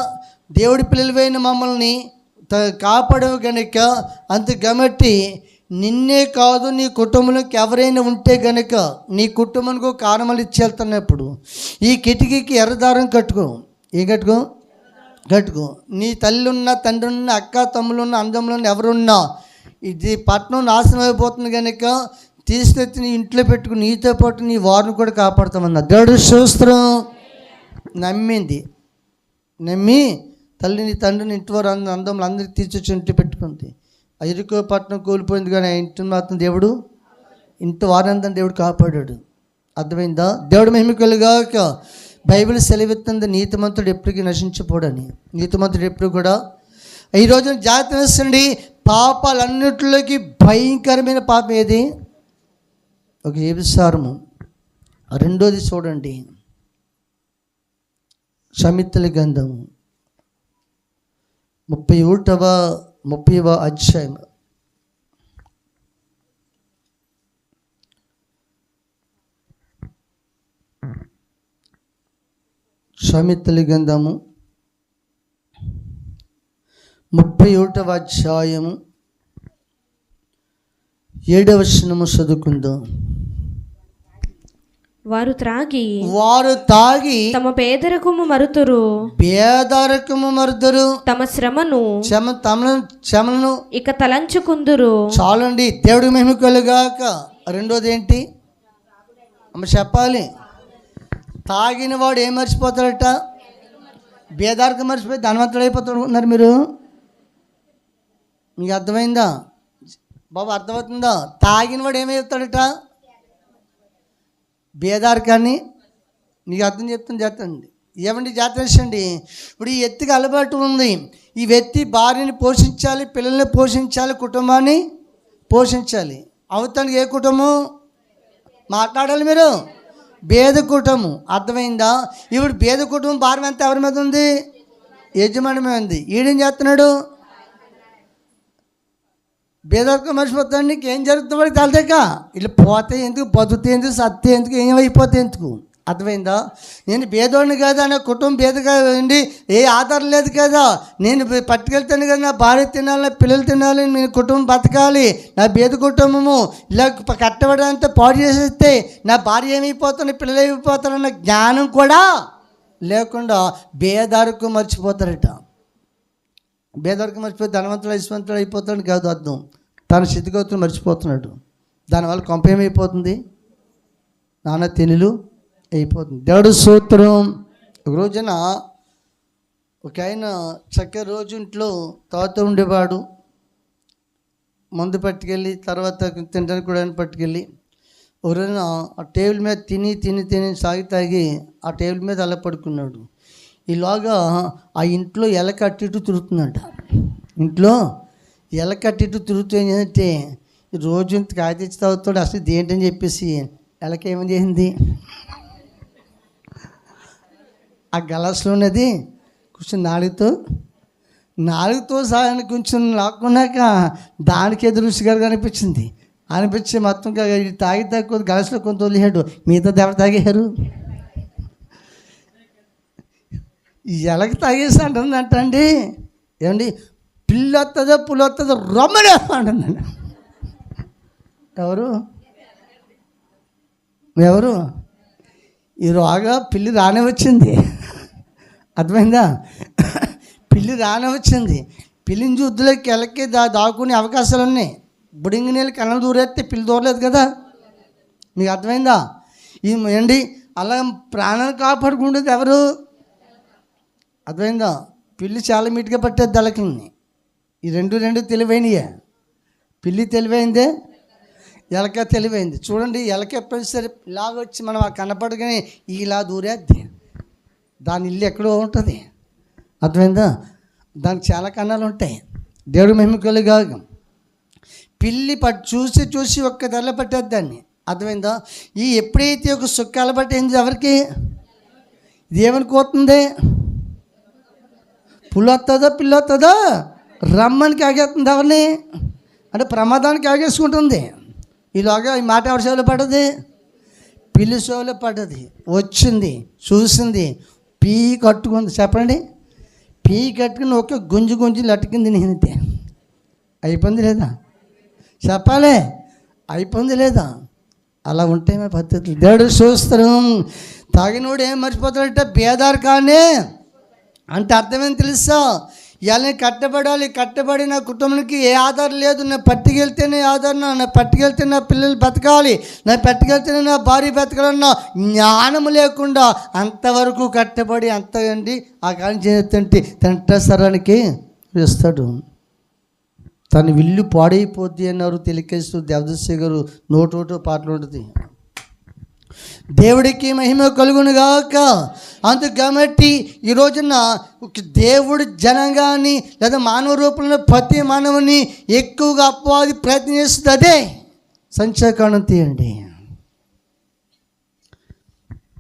దేవుడి పిల్లలైన మమ్మల్ని కాపాడవు కనుక అంత కాబట్టి నిన్నే కాదు నీ కుటుంబంలోకి ఎవరైనా ఉంటే గనుక నీ కుటుంబానికి ఒక కారణాలు ఇచ్చేళ్తున్నప్పుడు ఈ కిటికీకి ఎర్రదారం కట్టుకో. కట్టుకో. నీ తల్లి ఉన్న, తండ్రి ఉన్న, అక్క తమ్ములున్న, అందములున్న ఎవరున్నా ఇది పట్టణం నాశనం అయిపోతుంది కనుక తీసుకెత్తి నీ ఇంట్లో పెట్టుకుని నీతో పాటు నీ వారిని కూడా కాపాడుతామన్నా. దేవుడు స్తోత్రం. నమ్మి తల్లిని, తండ్రిని, ఇంటి వారు అందములు అందరికీ తీసుకొచ్చి ఇంటి పెట్టుకుంది. ఆ ఇరుకో పట్టణం కూలిపోయింది, కానీ ఆ ఇంటిని మాత్రం దేవుడు, ఇంటి వారంతా దేవుడు కాపాడాడు. అర్థమైందా? దేవుడు మహిమ కలుగాక. బైబిల్ సెలవిస్తుంది నీతిమంతుడు ఎప్పటికీ నశించిపోడని. నీతిమంతుడు ఎప్పుడు కూడా ఈ రోజున జాగ్రత్త వేస్తుంది. పాపాలన్నిటిలోకి భయంకరమైన పాపం ఏది? ఒక వ్యభిచారము. రెండోది చూడండి, సామెతల గ్రంథము 30వ అధ్యాయం. సామెతల గ్రంథము 31వ అధ్యాయము 7వ వచనము చదువుకుందాం. వారు తాగి తమ పేదరికము మరుతురు, తమ శ్రమను ఇక తలంచుకుందురు. చాలండి. దేవుడి మహిమ కలుగాక. రెండోది ఏంటి అమ్మ చెప్పాలి? తాగిన వాడు ఏం మర్చిపోతాడట? బేదారికం మర్చిపోయి ధనవంతుడు అయిపోతాడు అనుకుంటున్నారు మీరు? మీకు అర్థమైందా బాబు? అర్థమవుతుందా? తాగిన వాడు ఏమైపోతాడట? బేదారికాన్ని. మీకు అర్థం చెప్తుంది. ఏమండి జాతరండి, ఇప్పుడు ఈ వ్యక్తికి అలవాటు ఉంది. ఈ వ్యక్తి భార్యని పోషించాలి, పిల్లల్ని పోషించాలి, కుటుంబాన్ని పోషించాలి. అవుతానికి ఏ కుటుంబం మాట్లాడాలి మీరు? భేద కుటుంబం. అర్థమైందా? ఇప్పుడు భేద కుటుంబం భారం అంతా ఎవరి మీద ఉంది? యజమాని మీద ఉంది. ఈడేం చేస్తున్నాడు? బేదరికం మర్చిపోతాడు. నీకు ఏం జరుగుతుందో వాడికి తెలదేక ఇట్లా పోతే ఎందుకు, బతుకుతే ఎందుకు, సత్తే ఎందుకు, ఏమైపోతే ఎందుకు? అర్థమైందా? నేను భేదోడిని కదా, నా కుటుంబం భేదగా ఉండి ఏ ఆధారం లేదు కదా, నేను పట్టుకెళ్తాను కదా, నా భార్య తినాలి, నా పిల్లలు తినాలి, నేను కుటుంబం బతకాలి, నా భేద కుటుంబము ఇలా కట్టబడంతా పాడు చేసేస్తే నా భార్య ఏమైపోతాను, పిల్లలు ఏమైపోతారన్న జ్ఞానం కూడా లేకుండా బేదారికం మర్చిపోతారట. బేదరికం మర్చిపోయి ధనవంతుడు ఐశ్వంతుడు అయిపోతాడు కాదు అర్థం. తన స్థితిగతులు మర్చిపోతున్నాడు. దానివల్ల కొంప ఏమైపోతుంది? నానా తెనులు అయిపోతుంది. దేవుడు స్తోత్రం. ఒక రోజున ఒక ఆయన చక్కగా రోజు ఇంట్లో తాగుతూ ఉండేవాడు. మందు పట్టుకెళ్ళి తర్వాత తినడానికి కూడా పట్టుకెళ్ళి ఒక రోజున ఆ టేబుల్ మీద తిని తాగి ఆ టేబుల్ మీద అలా పడుకున్నాడు. ఈలోగా ఆ ఇంట్లో ఎలక అటు ఇటు తిరుగుతుందంట. ఇంట్లో ఎలక అటు ఇటు తిరుగుతూ ఏం చేసిందంటే, రోజు ఇంత కాయ తెచ్చి తాగుతాడు, అసలు ఇదేంటని చెప్పేసి ఎలక ఏమని చేసింది, ఆ గలాస్లో ఉన్నది కొంచెం నాలుగుతో సహాయాన్ని కొంచెం లాక్కున్నాక దానికి ఎదురు రుచిగా అనిపించింది. అనిపించి మొత్తం తాగి గలాస్లో కొంత వదిలేడు, మిగతా ఎవరు తాగేశారు? ఎలక తాగేసి అంటుందంటండి. ఏమండి, పిల్లి వస్తుందో పులి వస్తుందో రొమ్మడే అంటుందండి. ఎవరు ఈ రోగా పిల్లి రానే వచ్చింది. అర్థమైందా? పిల్లి రానే వచ్చింది. పిల్లిని చూద్దులోకి ఎలక్కి దాక్కునే అవకాశాలు ఉన్నాయి. బుడింగి నీళ్ళు కళ్ళను దూరేస్తే పిల్లి దూరలేదు కదా. మీకు అర్థమైందా? ఏంటి అలా ప్రాణాలు కాపాడుకుంటుంది ఎవరు? అర్థమైందా? పిల్లి చాలా మీట్గా పట్టేది ఎలకల్ని. ఈ రెండు తెలివైనయే. పిల్లి తెలివైందే, ఎలక తెలివైంది. చూడండి, ఎలక ఎప్పుడైనా సరే ఇలాగొచ్చి మనం ఆ కనపడగానే ఇలా దూరేద్ది. దాని ఇల్లు ఎక్కడో ఉంటుంది. అర్థమైందా? దానికి చాలా కన్నాలు ఉంటాయి. దేవుడు మహిమకులుగా పిల్లి చూసి ఒక్క తెల్ల పట్టేది దాన్ని. అర్థమైందా? ఈ ఎప్పుడైతే ఒక సుక్కాల పట్టేంది ఎవరికి? ఇది ఏమని కోరుతుంది? పులి వస్తుందో పిల్లి వస్తుందో రమ్మనికి ఆగేస్తుంది ఎవరిని అంటే ప్రమాదానికి ఆగేసుకుంటుంది. ఈలోగా ఈ మాట ఎవరి సేవలో పడ్డది? పిల్లి సేవలో పడ్డది. వచ్చింది, చూసింది, పీ కట్టుకుంది. చెప్పండి, పీ కట్టుకుని ఒక గుంజు లట్టుకుంది. నేనైతే అయిపోయింది లేదా? చెప్పాలి, అయిపోయింది లేదా? అలా ఉంటే మా పద్ధతులు. దేవుడు చూస్తారు. తాగినోడు ఏం మర్చిపోతాడంటే బేదారు కానీ అంటే అర్థమేం తెలుసా? ఇవాళ కట్టబడి నా కుటుంబానికి ఏ ఆధారం లేదు. నా పట్టుకెళ్తేనే ఆధారం, నా పట్టుకెళ్తే నా పిల్లలు బతకాలి, నా పట్టుకెళ్తేనే నా భార్య బతకాలన్న జ్ఞానం లేకుండా అంతవరకు కట్టబడి అంతకండి ఆ కాలం చేస్తుంటే తంట సరానికి వేస్తాడు. తన విల్లు పాడైపోద్ది అన్నారు. తెలికేస్తూ దేవదస్య గారు నోటోటో పాటలు ఉంటుంది. దేవుడికి మహిమ కలుగునుగాక. అందుకు కాబట్టి ఈ రోజున దేవుడు జనంగాని లేదా మానవ రూపంలో ప్రతి మానవుని ఎక్కువగా అపవాది ప్రయత్నం చేస్తుంది. అదే సంఖ్యాకాండం తీయండి,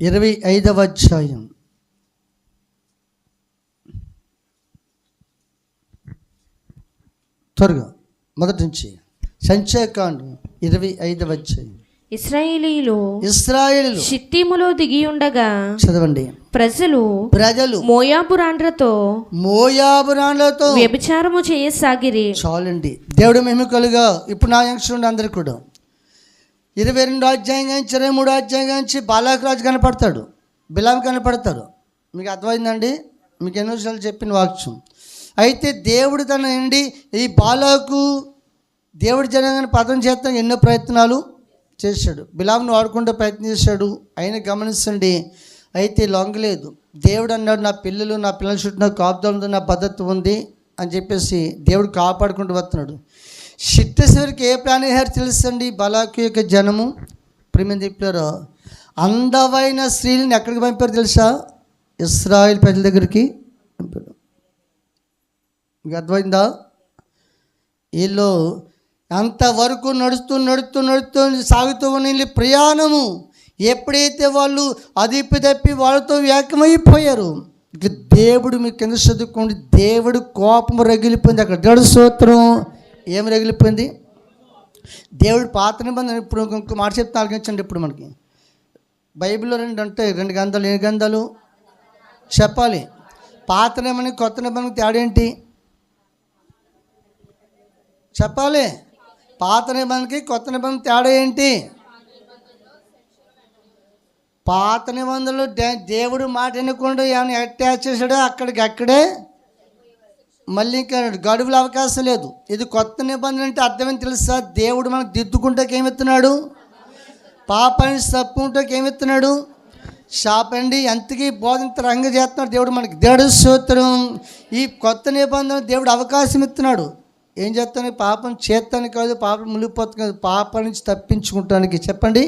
25వ అధ్యాయం. త్వరగా మొదటి నుంచి సంఖ్యాకాండం 25వ అధ్యాయం. ఇశ్రాయేలీలు షిత్తీములో దిగి ఉండగా చదవండి. ప్రజలు మోయాబురాండ్రతో వ్యభిచారము చేయసాగిరి. చాలండి. దేవుడు మహిమకులుగా ఇప్పుడు నా యంక్షుడు అందరు కూడా 22వ అధ్యాయం నుంచి 23వ అధ్యాయం నుంచి బాలాకు రాజు కనపడతాడు, బిలాము కనపడతాడు. మీకు అర్థమైందండి? మీకు ఎన్నోసార్లు చెప్పిన వాక్యం. అయితే దేవుడు తన నుండి ఈ బాలాకు దేవుడి జనాన్ని పదం చేస్తాను ఎన్నో ప్రయత్నాలు చేశాడు. బిలామును వాడుకుంటూ ప్రయత్నం చేశాడు. అయినా గమనించండి, అయితే లొంగలేదు. దేవుడు అన్నాడు, నా పిల్లల చుట్టూ నాకు కాపుదల నా పద్ధతి ఉంది అని చెప్పేసి దేవుడు కాపాడుకుంటూ వస్తున్నాడు. చిట్టేసరికి ఏ ప్రాణిహారు తెలుసండి? బాలాకు యొక్క జనము ప్రేమ చెప్పారు. అందమైన స్త్రీలను ఎక్కడికి పంపారు తెలుసా? ఇశ్రాయేలు ప్రజల దగ్గరికి పంపారు. మీకు అర్థమైందా? వీళ్ళు అంతవరకు నడుస్తూ సాగుతూ ఉన్న ప్రయాణము ఎప్పుడైతే వాళ్ళు అదిప్పి తప్పి వాళ్ళతో ఏకమైపోయారు, ఇక దేవుడు మీకు కింద చదువుకోండి, దేవుడు కోపం రగిలిపోయింది. అక్కడ దేవుడు స్తోత్రం. ఏమి రగిలిపోయింది? దేవుడు పాత నిబంధన. ఇప్పుడు ఇంకొక మాట చెప్తే ఆలోచించండి. ఇప్పుడు మనకి బైబిల్లో రెండు గ్రంథాలు. ఏ గ్రంథాలు చెప్పాలి? పాత నిబంధన కొత్త నిబంధనకి తేడా ఏంటి చెప్పాలి? పాత నిబంధనకి కొత్త నిబంధన తేడా ఏంటి? పాత నిబంధనలు దేవుడు మాట వినకుండా ఏమైనా అటాచ్ చేశాడో అక్కడే మళ్ళీ ఇంకా గడువుల అవకాశం లేదు. ఇది కొత్త నిబంధన అంటే అర్థమని తెలుసా? దేవుడు మనకు దిద్దుకుంటాకి ఏమిస్తున్నాడు? పాపాన్ని తప్పుకుంటాకి ఏమిస్తున్నాడు? శాపండి ఎంతకీ బోధింత రంగ చేస్తున్నాడు దేవుడు మనకి. దేవుడు స్తోత్రం. ఈ కొత్త నిబంధన దేవుడు అవకాశం ఇస్తున్నాడు. ఏం చేస్తాను? పాపం చేస్తానికి కాదు, పాపం మునిగిపోతుంది కాదు, పాపం నుంచి తప్పించుకుంటానికి. చెప్పండి.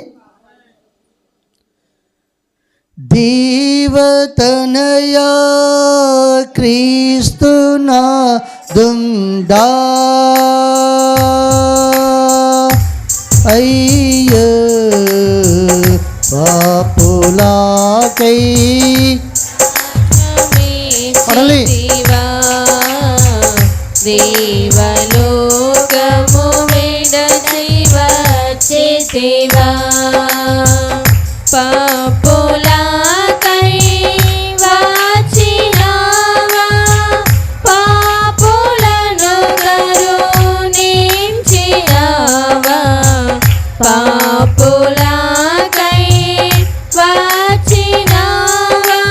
దేవతనయా క్రీస్తునా దుందా అయ్యో పాపులాకై పడాలి. దేవలోకము విడచి వచ్చేతివా, పాపులకై వచ్చినావా, పాపులను కరుణించినావా, పాపులకై వచ్చినావా,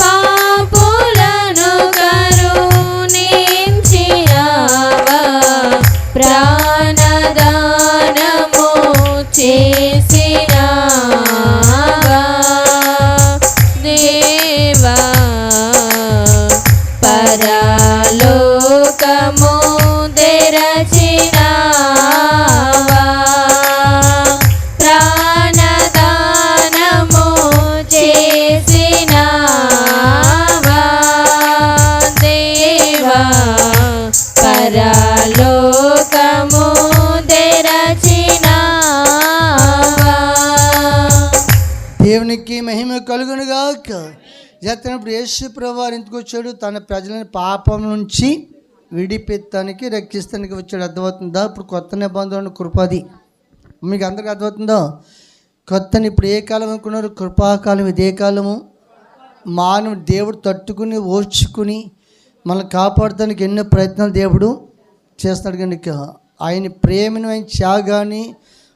పాపులను కరుణించినావా. చేస్తున్నప్పుడు యేసు ప్రభువు వారు ఎందుకు వచ్చాడు? తన ప్రజలను పాపం నుంచి విడిపెత్తానికి రక్షిస్తానికి వచ్చాడు. అర్థమవుతుందా? ఇప్పుడు కొత్త నిబంధన కృపది. మీకు అందరికీ అర్థమవుతుందా? కొత్తని ఇప్పుడు ఏ కాలం అనుకున్నారు? కృపాకాలం. ఇదే కాలము. మానవుడు దేవుడు తట్టుకుని ఓర్చుకుని మనల్ని కాపాడటానికి ఎన్నో ప్రయత్నాలు దేవుడు చేస్తాడు. కనుక ఆయన ప్రేమను, ఆయన త్యాగాన్ని,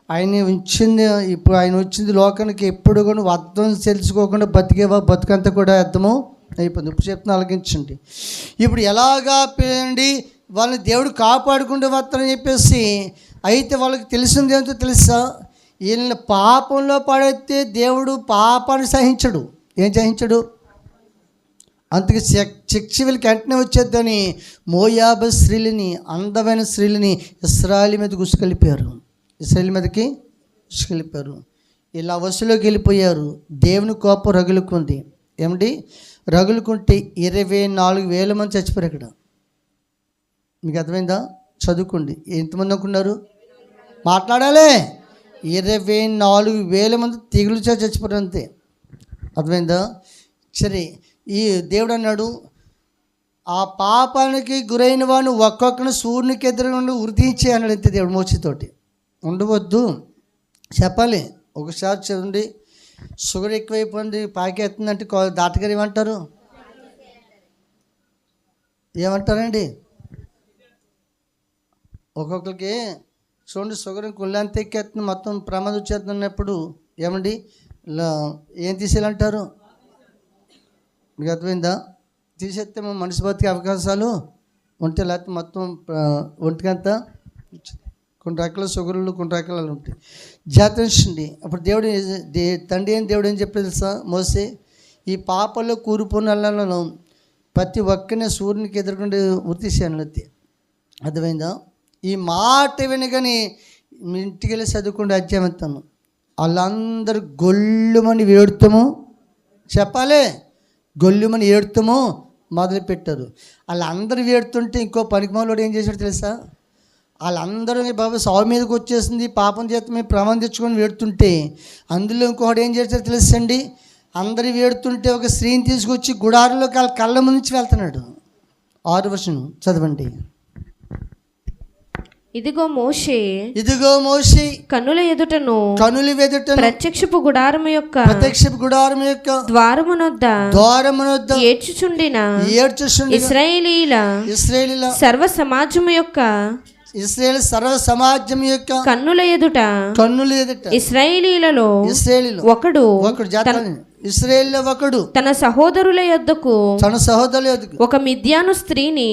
ఆయన ఉంచింది, ఇప్పుడు ఆయన వచ్చింది లోకానికి ఎప్పుడు కూడా అర్థం తెలుసుకోకుండా బతికేవా బతుకంతా కూడా అర్థము అయిపోయింది. ఇప్పుడు చెప్తున్నా, ఆలకించండి. ఇప్పుడు ఎలాగా పిల్లండి వాళ్ళని దేవుడు కాపాడుకుంటూ వస్తారని చెప్పేసి, అయితే వాళ్ళకి తెలిసింది ఏంటో తెలుసా? వీళ్ళని పాపంలో పడితే దేవుడు పాపాన్ని సహించడు. ఏం సహించడు? అందుకే శిక్ష వీళ్ళకి వెంటనే వచ్చేద్దని మోయాబు స్త్రీలని, అందమైన స్త్రీలని ఇశ్రాయేలు మీదకి ఉసుకెళ్ళిపోయారు. ఇశ్రాయేలు మీదకి ఉసుకెళ్ళిపోయారు. ఇలా వసులోకి వెళ్ళిపోయారు. దేవుని కోపం రగులుకుంది. ఏమిటి రగులుకుంటే 24,000 మంది చచ్చిపోయారు. ఇక్కడ మీకు అర్థమైందా? చదువుకోండి. ఎంతమంది అనుకున్నారు? మాట్లాడాలి. 24,000 మంది తెగులుచే చచ్చిపోయారు. అంతే. అర్థమైందా? సరే, ఈ దేవుడు అన్నాడు, ఆ పాపానికి గురైన వాడిని ఒక్కొక్కరిని సూర్యునికి ఎదురుగా ఉరితీంచే అన్నాడు. అంతే దేవుడు మోచితోటి. ఉండవద్దు చెప్పాలి. ఒకసారి చదవండి. షుగర్ ఎక్కువైపోయింది, పాకేస్తుందంటే డాక్టర్ గారు ఏమంటారు? ఏమంటారండి? ఒక్కొక్కరికి చూడండి, షుగర్ కుళ్ళంత ఎక్కేస్తుంది, మొత్తం ప్రమాదం వచ్చేస్తున్నప్పుడు ఏమండి ఏం తీసేయాలంటారు? మీకు అర్థమైందా? తీసేస్తే మనిషి బతికే అవకాశాలు ఉంటే, లేకపోతే మొత్తం ఒంటికంతా కొన్ని రకాల షుగర్లు, కొన్ని రకాలు ఉంటాయి. జాతరండి. అప్పుడు దేవుడు తండ్రి అయిన దేవుడు ఏం చెప్పేది తెలుసా? మోసే, ఈ పాపల్లో కూరుపోయిన ప్రతి ఒక్కరిని సూర్యునికి ఎదుర్కొంటే ఉరితీసాను. అర్థమైందా? ఈ మాట వినగానే మీ ఇంటికి వెళ్ళి చదువుకుంటే అధ్యాయమంతాను. వాళ్ళందరూ గొల్లుమని ఏడుతాము చెప్పాలి. గొల్లుమని ఏడుతాము మొదలుపెట్టారు. వాళ్ళందరూ ఏడుతుంటే ఇంకో పనికిమాలోడు ఏం చేశాడు తెలుసా? వాళ్ళందరూ బాబు సాగు మీదకి వచ్చేసింది, పాపం చేత మేము ప్రమాదం తెచ్చుకొని వేడుతుంటే, అందులో ఇంకొకటి ఏం చేశారు తెలుసండి? అందరూ వేడుతుంటే ఒక స్త్రీని తీసుకొచ్చి గుడారంలోకి వాళ్ళ కళ్ళ ముందు వెళ్తున్నాడు. 6వ వచనం చదవండి. ఇదిగో మోషే కన్నుల ఎదుటను ప్రత్యక్షపు గుడారము యొక్క ద్వారమునొద్ద ఏడ్చుచుండిన ఇశ్రాయేలీల సర్వ సమాజము యొక్క కన్నుల ఎదుట ఇశ్రాయేలీలలో ఒకడు తన సహోదరుల యొద్దకు ఒక మిద్యాను స్త్రీని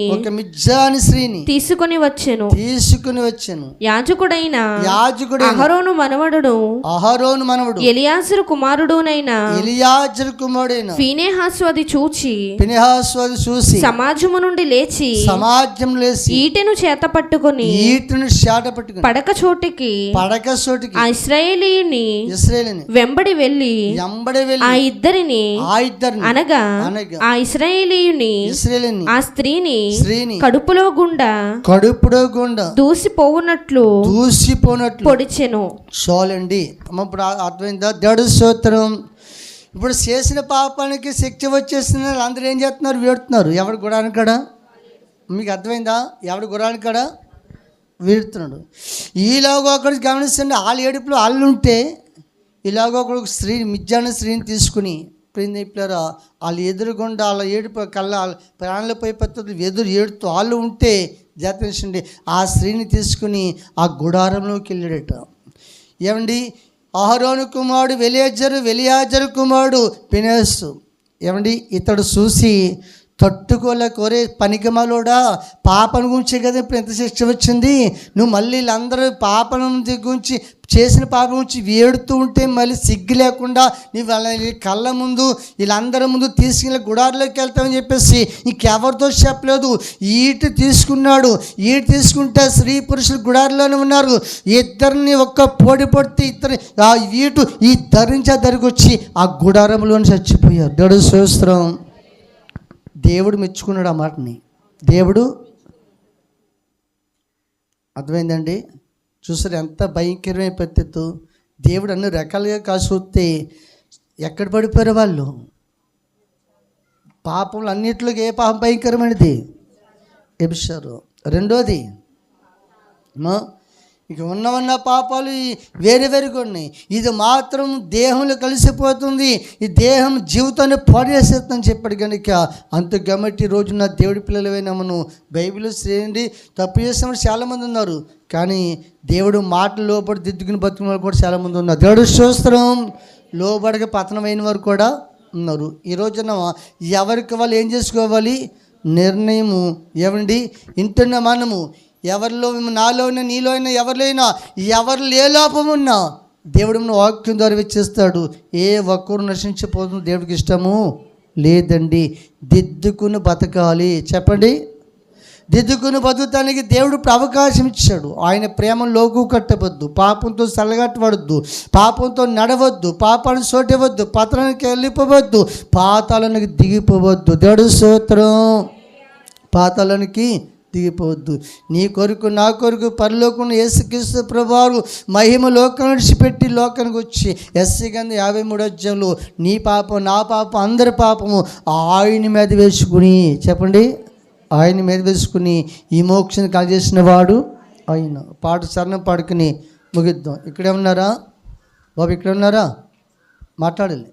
తీసుకొని వచ్చెను. యాజకుడైన అహరోను మనవడు ఎలియాజరు కుమారుడునైన ఫీనెహాసు అది చూచి సమాజము నుండి లేచి ఈటెను చేత పట్టుకొని పడక చోటికి ఆ ఇశ్రాయేలీయుని వెంబడి వెళ్ళి ఆ ఇద్దరిని అనగా ఆ ఇశ్రాయేలీయుని ఆ స్త్రీని కడుపులో గుండా దూసిపోవునట్లు పొడిచెను. చాలండి అమ్మ. ఇప్పుడు అర్థమైందా? దేవుడి స్తోత్రం. ఇప్పుడు చేసిన పాపానికి శిక్ష వచ్చేసిన అందరూ ఏం చేస్తున్నారు? వేడుతున్నారు. ఎవడు గుడాని కాడ? మీకు అర్థమైందా? ఎవడు గుడాని కాడ వేడుతున్నాడు. ఈలోగా ఒకటి గమనించండి. వాళ్ళ ఏడుపులో వాళ్ళు ఉంటే, ఇలాగ ఒక మిద్యాను స్త్రీని తీసుకుని ఇప్పుడు వాళ్ళు ఎదురుగుండా వాళ్ళ ఏడుపు కళ్ళ ప్రాణాలపై పద్ధతులు ఏడుతూ వాళ్ళు ఉంటే జాతరించండి, ఆ స్త్రీని తీసుకుని ఆ గుడారంలోకి వెళ్ళాడట. ఏమండి? అహరోను కుమారుడు వెలియాజరు కుమారుడు ఫీనెహాసు ఏమండి ఇతడు చూసి తట్టుకోలేకోరే పనికిమాలోడా, పాపం గురించే కదా ఇప్పుడు ఎంత శిక్ష వచ్చింది, నువ్వు మళ్ళీ వీళ్ళందరూ పాపం గురించి చేసిన పాపం గురించి వేడుతూ ఉంటే మళ్ళీ సిగ్గు లేకుండా నువ్వు వాళ్ళ కళ్ళ ముందు వీళ్ళందరి ముందు తీసుకెళ్ళి గుడారులోకి వెళ్తామని చెప్పేసి ఇంకెవరితో చెప్పలేదు. ఈటు తీసుకున్నాడు. ఈటు తీసుకుంటే స్త్రీ పురుషులు గుడారులోనే ఉన్నారు. ఇద్దరిని ఒక్క పోటీ పడితే ఇద్దరు ఆ ఈటు ఈ ధరించి వచ్చి ఆ గుడారంలోని చచ్చిపోయారు. దేవుడు స్తోత్రం. దేవుడు మెచ్చుకున్నాడు ఆ మాటని. దేవుడు అర్థమైందండి. చూసారు ఎంత భయంకరమైన పద్ధతితో దేవుడు అన్ని రకాలుగా కాసూస్తే ఎక్కడ పడిపోయారు వాళ్ళు? పాపంలో అన్నిట్లోకి ఏ పాపం భయంకరమైనది? వ్యభిచారం. రెండోది ఇక ఉన్న పాపాలు వేరే వేరుగా ఉన్నాయి. ఇది మాత్రం దేహంలో కలిసిపోతుంది, ఈ దేహం జీవితాన్ని పాడేసేస్తుందని చెప్పాడు. కనుక అంత గమట్టి రోజున దేవుడి పిల్లలైనా మనం బైబిల్ శ్రేయండి. తప్పు చేసిన చాలామంది ఉన్నారు, కానీ దేవుడు మాటలు లోబడి దిద్దుకుని బతుకున్న వాళ్ళు కూడా చాలామంది ఉన్నారు. దేవుడు స్తోత్రం. లోబడక పతనమైన వారు కూడా ఉన్నారు. ఈ రోజున ఎవరికి వాళ్ళు ఏం చేసుకోవాలి? నిర్ణయము ఏమండి? ఇంటున్న మనము ఎవరిలో, నాలో అయినా నీలో అయినా ఎవరిలో అయినా ఎవరిలో ఏ లోపం ఉన్నా దేవుడు మన వాక్యం ద్వారా ఇచ్చేస్తాడు. ఏ ఒక్కరు నశించిపోతుంది దేవుడికి ఇష్టము లేదండి. దిద్దుకుని బతకాలి. చెప్పండి. దిద్దుకుని బతుకుతానికి దేవుడు అవకాశం ఇచ్చాడు. ఆయన ప్రేమ లోకు కట్టవద్దు, పాపంతో సలగట్టవద్దు, పాపంతో నడవద్దు, పాపాన్ని చోటివద్దు, పతనానికి వెళ్ళిపోవద్దు, పాతాళానికి దిగిపోవద్దు. దేవుడు స్తోత్రం. పాతాళానికి దిగిపోవద్దు. నీ కొరకు నా కొరకు పరలోకం యేసుక్రీస్తు ప్రభువారు మహిమ లోకం విడిచిపెట్టి లోకానికి వచ్చి ఎస్సీ గంధ 53వ అధ్యాయంలో నీ పాపం నా పాపం అందరి పాపము ఆయన మీద వేసుకుని, చెప్పండి, ఆయన మీద వేసుకుని ఈ మోక్షాన్ని కలగజేసిన వాడు ఆయన. పాట చరణం పాడుకుని ముగిద్దాం. ఇక్కడే ఉన్నారా బాబు? ఇక్కడ ఉన్నారా? మాట్లాడాలి.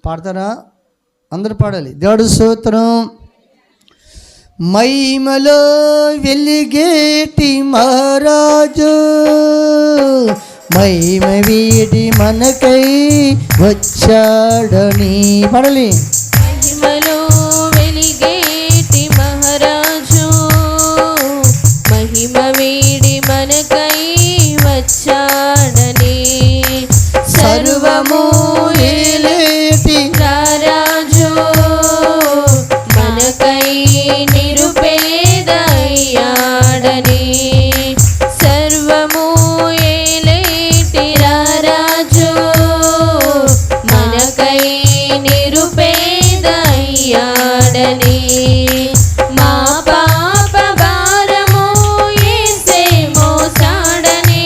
పాడతారా? అందరూ పాడాలి. దేవుడు స్తోత్రం. మహిమలో వెలిగేటి మహారాజు మహిమ వీడి మనకై వచ్చాడని పాడాలి. మహిమలో వెలిగేటి మహారాజు మహిమ వీడి మనకై వచ్చాడని, సర్వము ఏలేటి రారాజు మనకై నిరుపేదయ్యాడని, సర్వము ఏలేటి రారాజు మనకై నిరుపేదయ్యాడని, మా పాప భారము యేసే మోసాడని,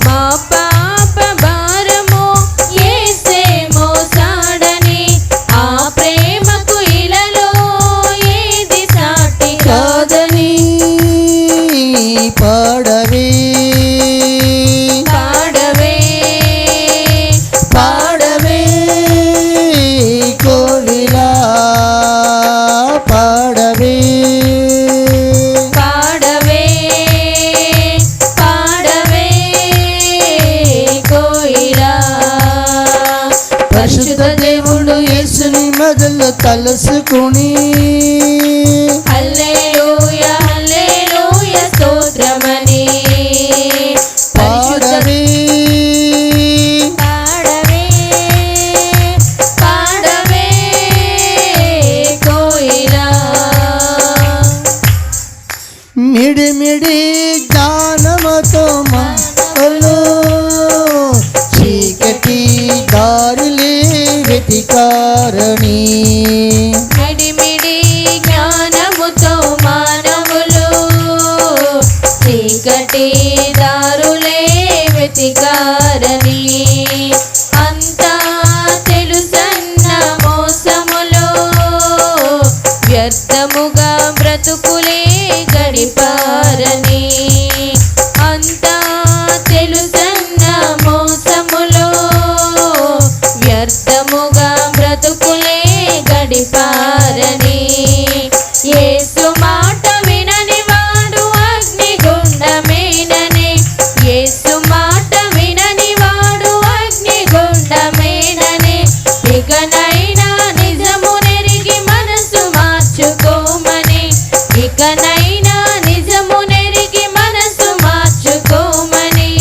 మా పాప భారము యేసే మోసాడని, ఆ ప్రేమకు ఇలలో ఏది సాటి కాదని, పాడవే పాడవే పాడవే కోవిలా పాడవే పాడవే పాడవే కోయిలా. పరిశుద్ధ దేవుడు యేసుని మొదలు తలసుకుని హల్లెలూయా హల్లెలూయా స్తోత్రమని, పాడవే పాడవే పాడవే కోయిలా. మిడిమిడి జ్ఞానముతో మనలో చీకటి దారులే వెతికారని, మిడిమిడి జ్ఞానముతో మానవులు చీకటి దారులే వెతికారని, అంతా తెలుసన్న మోసములో వ్యర్థముగా బ్రతుకులే గడిపారని, అంతా తెలుసన్న మోసములో వ్యర్థముగా బ్రతుకులే గడిపారని, యేసు మాట వినని వాడు అగ్నిగుండమేనని, యేసు మాట వినని వాడు అగ్నిగుండమేనని, ఇకనైనా నిజము నెరిగి మనసు మార్చుకోమని, ఇకనైనా నిజము నెరిగి మనసు మార్చుకోమని,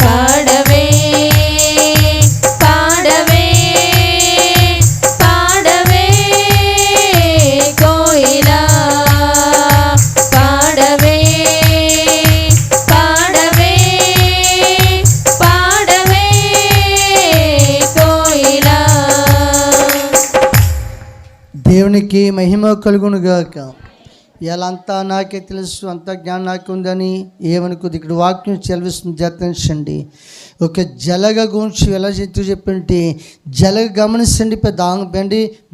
పాడవే పాడవే పాడవే కోయిలా, పాడవే పాడవే పాడవే కోయిలా. దేవునికి మహిమ కలుగునుగాక. ఇలా అంతా నాకే తెలుసు, అంత జ్ఞానం నాకు ఉందని ఏమనుకోదు. ఇక్కడ వాక్యం చెలవిస్తుంది, జాగ్రత్తించండి. ఒక జలగ గురించి ఎలా చెప్పంటే, జలగ గమనించండి, పెద్ద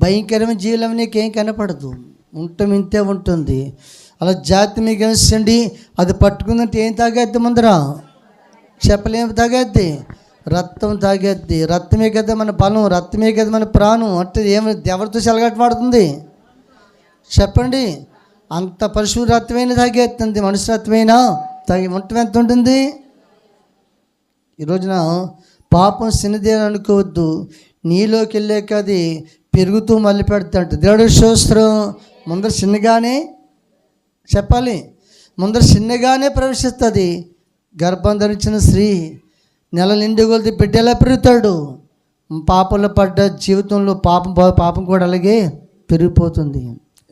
భయంకరమైన జీవులు నీకేం కనపడదు, ఉండటం ఇంతే ఉంటుంది. అలా జాతి మీకు గమనించండి, అది పట్టుకుందంటే ఏం తాగేద్ది ముందర చెప్పలేము, తాగేద్ది రక్తం, తాగేద్ది రక్తమే కదా మన బలం, రక్తమే కదా మన ప్రాణం. అంటే ఎవరితో చెలగట్టు పడుతుంది చెప్పండి? అంత పశువు రక్తమైన తాగేస్తుంది, మనుషు రక్తమైనా తాగి ఉండటం ఎంత ఉంటుంది. ఈ రోజున పాపం చిన్నదే అనుకోవద్దు, నీలోకి వెళ్ళాక అది పెరుగుతూ మళ్ళీ పెడతాంట. దేవుడి స్తోత్రం. ముందర చిన్నగానే చెప్పాలి, ముందర చిన్నగానే ప్రవేశిస్తుంది. గర్భం ధరించిన స్త్రీ నెల నిండి కొలిది బిడ్డ ఎలా పెరుగుతాడు? పాపంలో పడ్డ జీవితంలో పాపం కూడా అలాగే పెరిగిపోతుంది.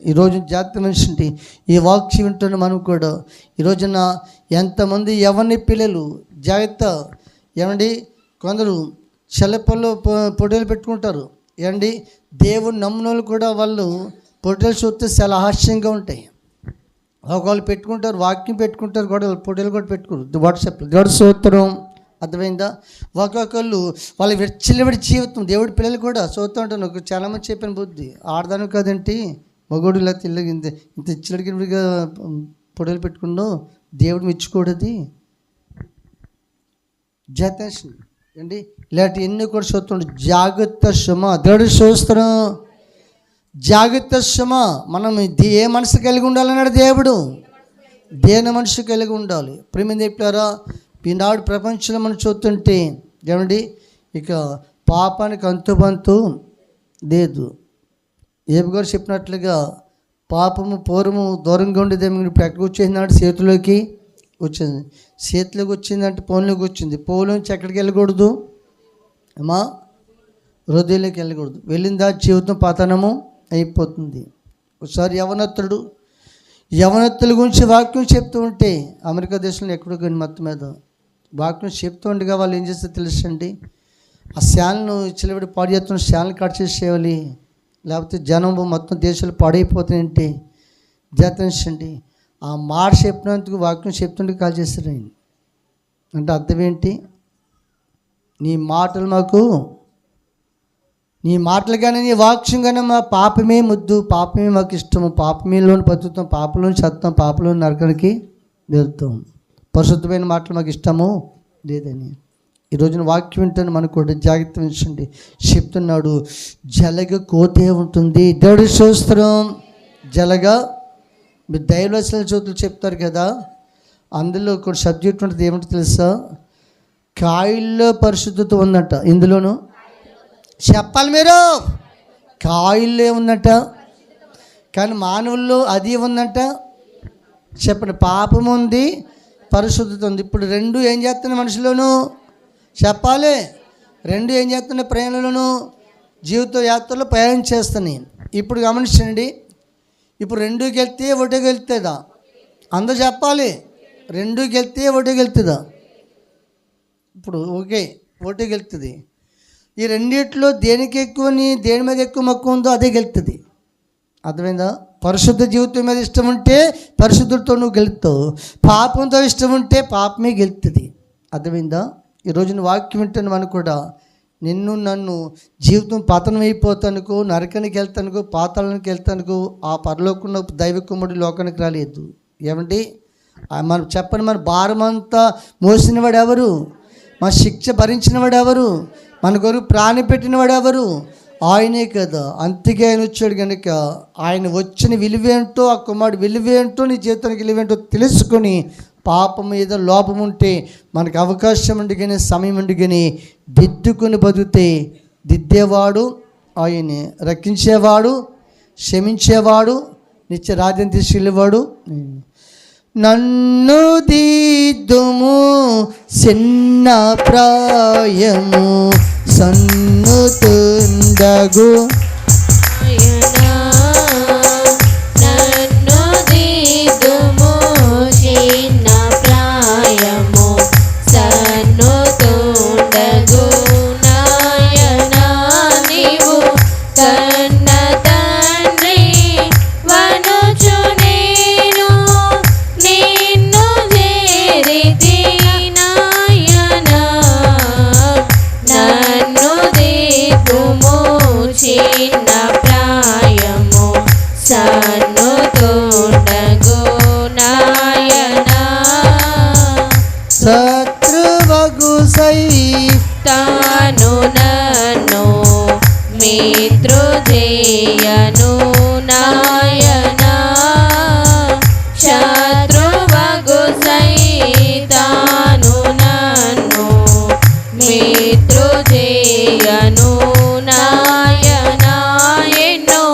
ఈరోజు జాగ్రత్త మనిషి ఈ వాక్యం వింటున్న మనం కూడా ఈ రోజున ఎంతమంది ఎవరిని పిల్లలు జాగ్రత్త. ఏమండి, కొందరు చెల్లపల్లో పొట్టేలు పెట్టుకుంటారు. ఏమండి, దేవుడు నమ్మునోళ్ళు కూడా వాళ్ళు పొట్టేలు చూస్తే చాలా హాస్యంగా ఉంటాయి. ఒకళ్ళు పెట్టుకుంటారు, వాక్యం పెట్టుకుంటారు కూడా, పొట్టేలు కూడా పెట్టుకుంటారు. వాట్సాప్లో దేవుడు స్తోత్రం. అర్థమైందా? ఒక్కొక్కళ్ళు వాళ్ళ విచ్చలవిడి జీవితం. దేవుడి పిల్లలు కూడా చూస్తూ ఉంటాను. ఒక చాలామంది చెప్పిన బుద్ధి, ఆడదాను కాదంటే మగోడు ఇలా తెల్లగా ఇంత ఇచ్చడిగా పొడలు పెట్టుకున్నావు, దేవుడు మెచ్చుకోడది. జాతేషన్ అండి, ఇలాంటి ఎన్ని కూడా చూస్తుండే. జాగ్రత్త శ్రమ, దేవుడు చూస్తున్నాం. జాగ్రత్త శ్రమ. మనం ఏ మనసు కలిగి ఉండాలన్నాడు దేవుడు, దేని మనసు కలిగి ఉండాలి. ప్రేమ చెప్పారా? ఈనాడు ప్రపంచంలో మనం చూస్తుంటే ఏమండి, ఇక పాపానికి అంతుబంతు లేదు. ఏబు గారు చెప్పినట్లుగా పాపము పూర్వము దూరంగా ఉండేదేమో, ఇప్పుడు ఎక్కడికి వచ్చేసినాడు? చేతిలోకి వచ్చింది. చేతిలోకి వచ్చిందంటే ఫోన్లోకి వచ్చింది. ఫోన్లోంచి ఎక్కడికి వెళ్ళకూడదు అమ్మా? హృదయంలోకి వెళ్ళకూడదు. వెళ్ళిందా జీవితం పతనము అయిపోతుంది. ఒకసారి యవనత్తుల గురించి వాక్యం చెప్తూ ఉంటే, అమెరికా దేశంలో ఎక్కడో కానీ మొత్తం మీద వాక్యం చెప్తూ ఉండగా వాళ్ళు ఏం చేస్తే తెలుసండి, ఆ శాలను చిలబడి పాడు చేస్తున్న శాలను కట్ చేసేయాలి, లేకపోతే జనం మొత్తం దేశాలు పాడైపోతాయంటే జాతనించండి. ఆ మాట చెప్పినందుకు వాక్యం చెప్తుంటే కాల్ చేస్తారు ఆయన. అంటే అర్థం ఏంటి? నీ మాటలు కానీ నీ వాక్యం కానీ మా పాపమే ముద్దు, పాపమే మాకు ఇష్టము, పాపమేలోని బతుకుతాం, పాపలోని చస్తాం, పాపలోని నరకానికి వెళ్తాం, పరిశుద్ధమైన మాటలు మాకు ఇష్టము లేదని. ఈ రోజున వాక్యం వింటాను మనకు కూడా జాగ్రత్త వహించండి. చెప్తున్నాడు, జలగ కోతే ఉంటుంది. దేవుడి స్తోత్రం. జలగ, మీరు దైవవచన జ్యోతులు చెప్తారు కదా, అందులో ఒక సబ్జెక్ట్ ఉంటుంది. ఏమిటో తెలుసా? కాయల్లో పరిశుద్ధత ఉందంట. ఇందులోను చెప్పాలి మీరు, కాయల్లో ఉందంట, కానీ మానవుల్లో అది ఉందంట. చెప్పండి, పాపం ఉంది, పరిశుద్ధత ఉంది. ఇప్పుడు రెండు ఏం చేస్తున్నాయి మనుషులోను? చెప్పాలి, రెండు ఏం చేస్తున్నాయి? ప్రయాణంలోను, జీవిత యాత్రలో ప్రయాణం చేస్తున్నాయి. ఇప్పుడు గమనించండి, ఇప్పుడు రెండుకి వెళ్తే ఒకటికి వెళ్తుందా? అందరూ చెప్పాలి, రెండుకి వెళ్తే ఒకటికి వెళ్తుందా? ఇప్పుడు ఓకే, ఒకటికి వెళ్తుంది. ఈ రెండిట్లో దేనికి దేని మీద ఎక్కువ మక్కువ ఉందో అదే గెలుతుంది. అర్థమైందా? పరిశుద్ధ జీవితం మీద ఇష్టం ఉంటే పరిశుద్ధులతో నువ్వు గెలుస్తావు, పాపంతో ఇష్టం ఉంటే పాపమే గెలుతుంది. అర్థమైందా? ఈరోజు నువ్వు వాక్యం వింటాను మనం కూడా, నన్ను జీవితం పతనం అయిపోతానుకో, నరకానికి వెళ్తానుకో, పాతాళానికి వెళ్తానుకో, ఆ పరలోకున్న దైవ కుమారుడు లోకానికి రాలేదు. ఏమండి మనం చెప్పండి, మన భారం అంతా మోసినవాడు ఎవరు? మన శిక్ష భరించినవాడు ఎవరు? మన కొరకు ప్రాణి పెట్టినవాడు ఎవరు? ఆయనే కదా. అందుకే ఆయన వచ్చాడు కనుక ఆయన వచ్చిన విలువేంటో, ఆ కుమారుడు విలువేంటో, నీ జీవితానికి విలువేంటో తెలుసుకొని, పాపం ఏదో లోపం ఉంటే మనకు అవకాశం ఉండి కానీ సమయం ఉండి కానీ దిద్దుకొని బతుకుతే దిద్దేవాడు ఆయనే, రక్షించేవాడు, క్షమించేవాడు, నిత్య రాజ్యం తీసుకెళ్ళేవాడు. నన్ను దిద్దుము చిన్న ప్రాయము సన్నుతుండగు, నన్ను దిద్దుము చిన్న ప్రాయము సన్నుతుండగు, నాయనా నీవు కన్న తండ్రి వనుచు శత్రువగు తాను నన్ను మిత్రుజేయను నాయనా శత్రువగు తాను నన్ను మిత్రుజేయను నాయనా ఎన్నో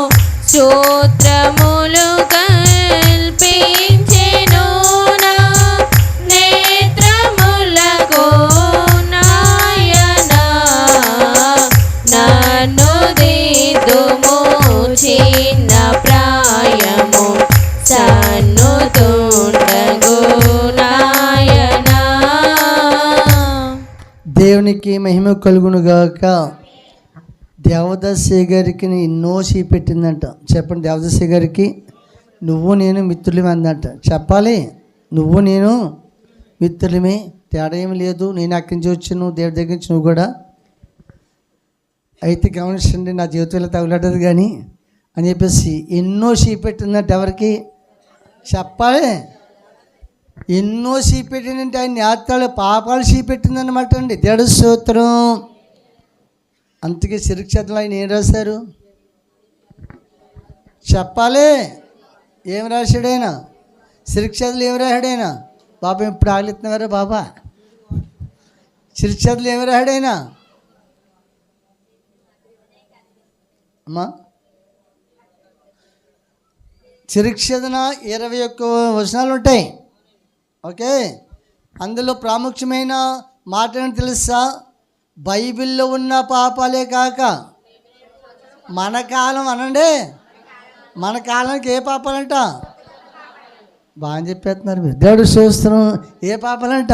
స్తోత్రములు కల్పించెను నా నేత్రములకు నాయనా నన్ను దిద్దుము చిన్న ప్రాయము సన్నుతుండగు నాయనా. దేవునికి మహిమ కలుగునుగాక. దేవదాసి గారికి ఎన్నో పెట్టిందంట. చెప్పండి, దేవదాసి గారికి నువ్వు నేను మిత్రులమే అందంట. చెప్పాలి, నువ్వు నేను మిత్రులమే, తేడా ఏమి లేదు. నేను అక్కడి నుంచి వచ్చాను, దేవుడి దగ్గర నుంచి నువ్వు కూడా. అయితే గమనించండి, నా జీవితంలో తగులటది కానీ అని చెప్పేసి ఎన్నో పెట్టిందంట. ఎవరికి చెప్పాలి? ఎన్నో పెట్టిందంటే ఆయన నేత్రాలు పాపాలు పెట్టిందన్నమాట అండి. దేవుడి స్తోత్రం. అందుకే శిరీక్షతలు ఆయన ఏం రాశారు చెప్పాలి? ఏం రాశాడైనా? శిరీక్షతలు ఏం రాశాడైనా? బాబా ఇప్పుడు ఆగలిస్తున్నారా బాబా? శిరీక్షతలు ఏమి రాశాడైనా? అమ్మా, శిరీక్షతన 21 వచనాలు ఉంటాయి. ఓకే, అందులో ప్రాముఖ్యమైన మాట ఏంటి తెలుసా? బైబిల్లో ఉన్న పాపాలే కాక మన కాలం అనండి, మన కాలానికి ఏ పాపాలంట? బాగా చెప్పేస్తున్నారు మీరు. దేవుడు చూస్తున్నాం. ఏ పాపాలంట?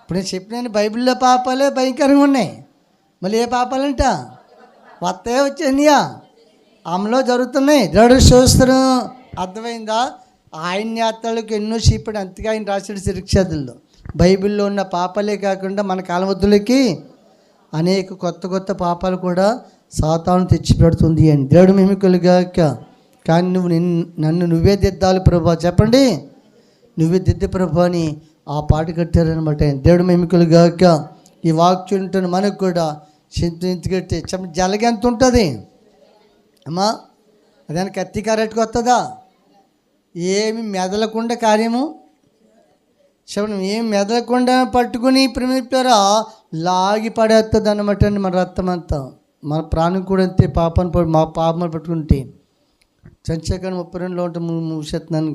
ఇప్పుడు నేను చెప్పిన బైబిల్లో పాపాలే భయంకరంగా ఉన్నాయి. మళ్ళీ ఏ పాపాలంట? కొత్తగా వచ్చాయా, అమలో జరుగుతున్నాయి. దేవుడు చూస్తున్నాం. అర్థమైందా? ఆయన యాత్రలకు ఎన్నో చీపడి, అంతగా ఆయన రాశాడు శిరీక్షతుల్లో. బైబిల్లో ఉన్న పాపాలే కాకుండా మన కాలవద్దులకి అనేక కొత్త కొత్త పాపాలు కూడా సాతాను తెచ్చిపెడుతుంది అని. దేవుడు మహిమకులుగాక. కానీ నన్ను నువ్వే దిద్దాలి ప్రభా. చెప్పండి, నువ్వే దిద్దు ప్రభా అని ఆ పాట కట్టారనమాట. దేవుడు మహిమకులుగాక. ఈ వాక్యం ఉంటున్న మనకు కూడా చింతగట్టి జలగ ఎంత ఉంటుంది అమ్మా? అదానికి కత్తి కరెక్ట్గా వస్తుందా? ఏమి మెదలకుండా కార్యము చెప్పండి. ఏం మెదలకుండా పట్టుకుని ప్రేమిస్తారా లాగి పడేస్తుంది అన్నమాట అండి. మన రక్తం అంతా, మన ప్రాణం కూడా అంతే. మా పాపను పట్టుకుంటే సంఖ్యాకాండ 32లో ఉంటే ముగిస్తున్నాను,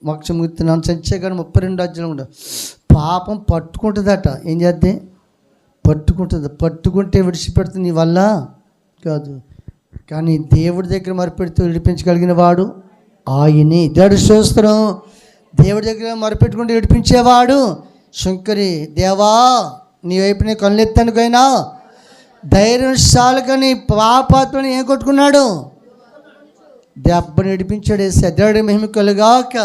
మోక్షం ముగుతున్నాను. సంఖ్యాకాండ 32 అధ్యాయంలో కూడా పాపం పట్టుకుంటుందట. ఏం చేద్దే? పట్టుకుంటుంది. పట్టుకుంటే విడిచిపెడుతుంది నీ వల్ల కాదు. కానీ దేవుడి దగ్గర మరిపెడుతూ విడిపించగలిగిన వాడు ఆయనే. దేవుడి స్తోత్రం. దేవుడి దగ్గర మొరపెట్టుకుంటూ ఏడిపించేవాడు శంకరి. దేవా, నీ వైపు నేను కళ్ళెత్తానుకైనా ధైర్యం చాలుకని పాపాత్మని ఏం కొట్టుకున్నాడు? దెబ్బని ఏడిపించాడు. వేసే దేవుడి మహిమ కలుగాక.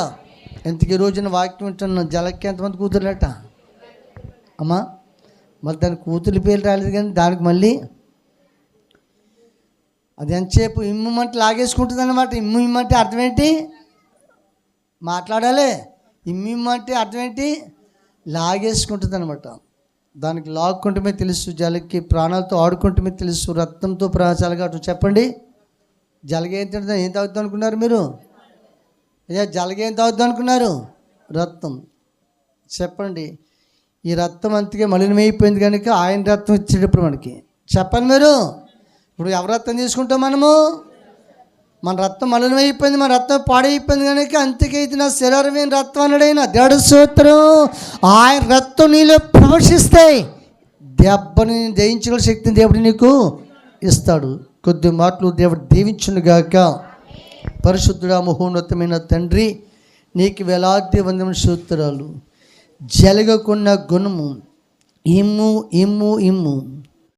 ఎంతకీ రోజున వాక్యం వింటున్నాను. జలకి ఎంతమంది కూతురులట అమ్మా? మళ్ళీ దాని కూతురు పేరు రాలేదు కానీ దానికి మళ్ళీ అది ఎంతసేపు ఇమ్మంటే లాగేసుకుంటుంది అన్నమాట. ఇమ్మంటే అర్థం ఏంటి? మాట్లాడాలి. ఇమ్మంటే అర్థం ఏంటి? లాగేసుకుంటుంది అనమాట. దానికి లాక్కుంటమే తెలుసు. జలకి ప్రాణాలతో ఆడుకుంటమే తెలుసు. రక్తంతో ప్రాణాలుగా అటు చెప్పండి. జలగ ఏం తింటుంది? ఏం తాగుతాం అనుకున్నారు మీరు? అయ్యా, జలగ ఏం తాగుతాం అనుకున్నారు? రక్తం. చెప్పండి. ఈ రక్తం అంతకే మలినమైపోయింది కనుక ఆయన రక్తం ఇచ్చేటప్పుడు మనకి చెప్పండి మీరు. ఇప్పుడు ఎవరి రక్తం తీసుకుంటాం మనము? మన రక్తం మలినమైపోయింది, మన రక్తం పాడైపోయింది కనుక అంతకైతే నా శరీరమైన రక్తం అన్నాడైనా. దేవుడి స్తోత్రం. ఆయన రక్తం నీలో ప్రవేశిస్తాయి. దెబ్బని జయించగల శక్తిని దేవుడు నీకు ఇస్తాడు. కొద్ది మాటలు దేవుడు దీవించునుగాక. పరిశుద్ధుడా, మహోన్నతమైన తండ్రి, నీకు వేలాది వందన స్తోత్రాలు. జలగకున్న గుణము ఇమ్ము ఇమ్ము ఇమ్ము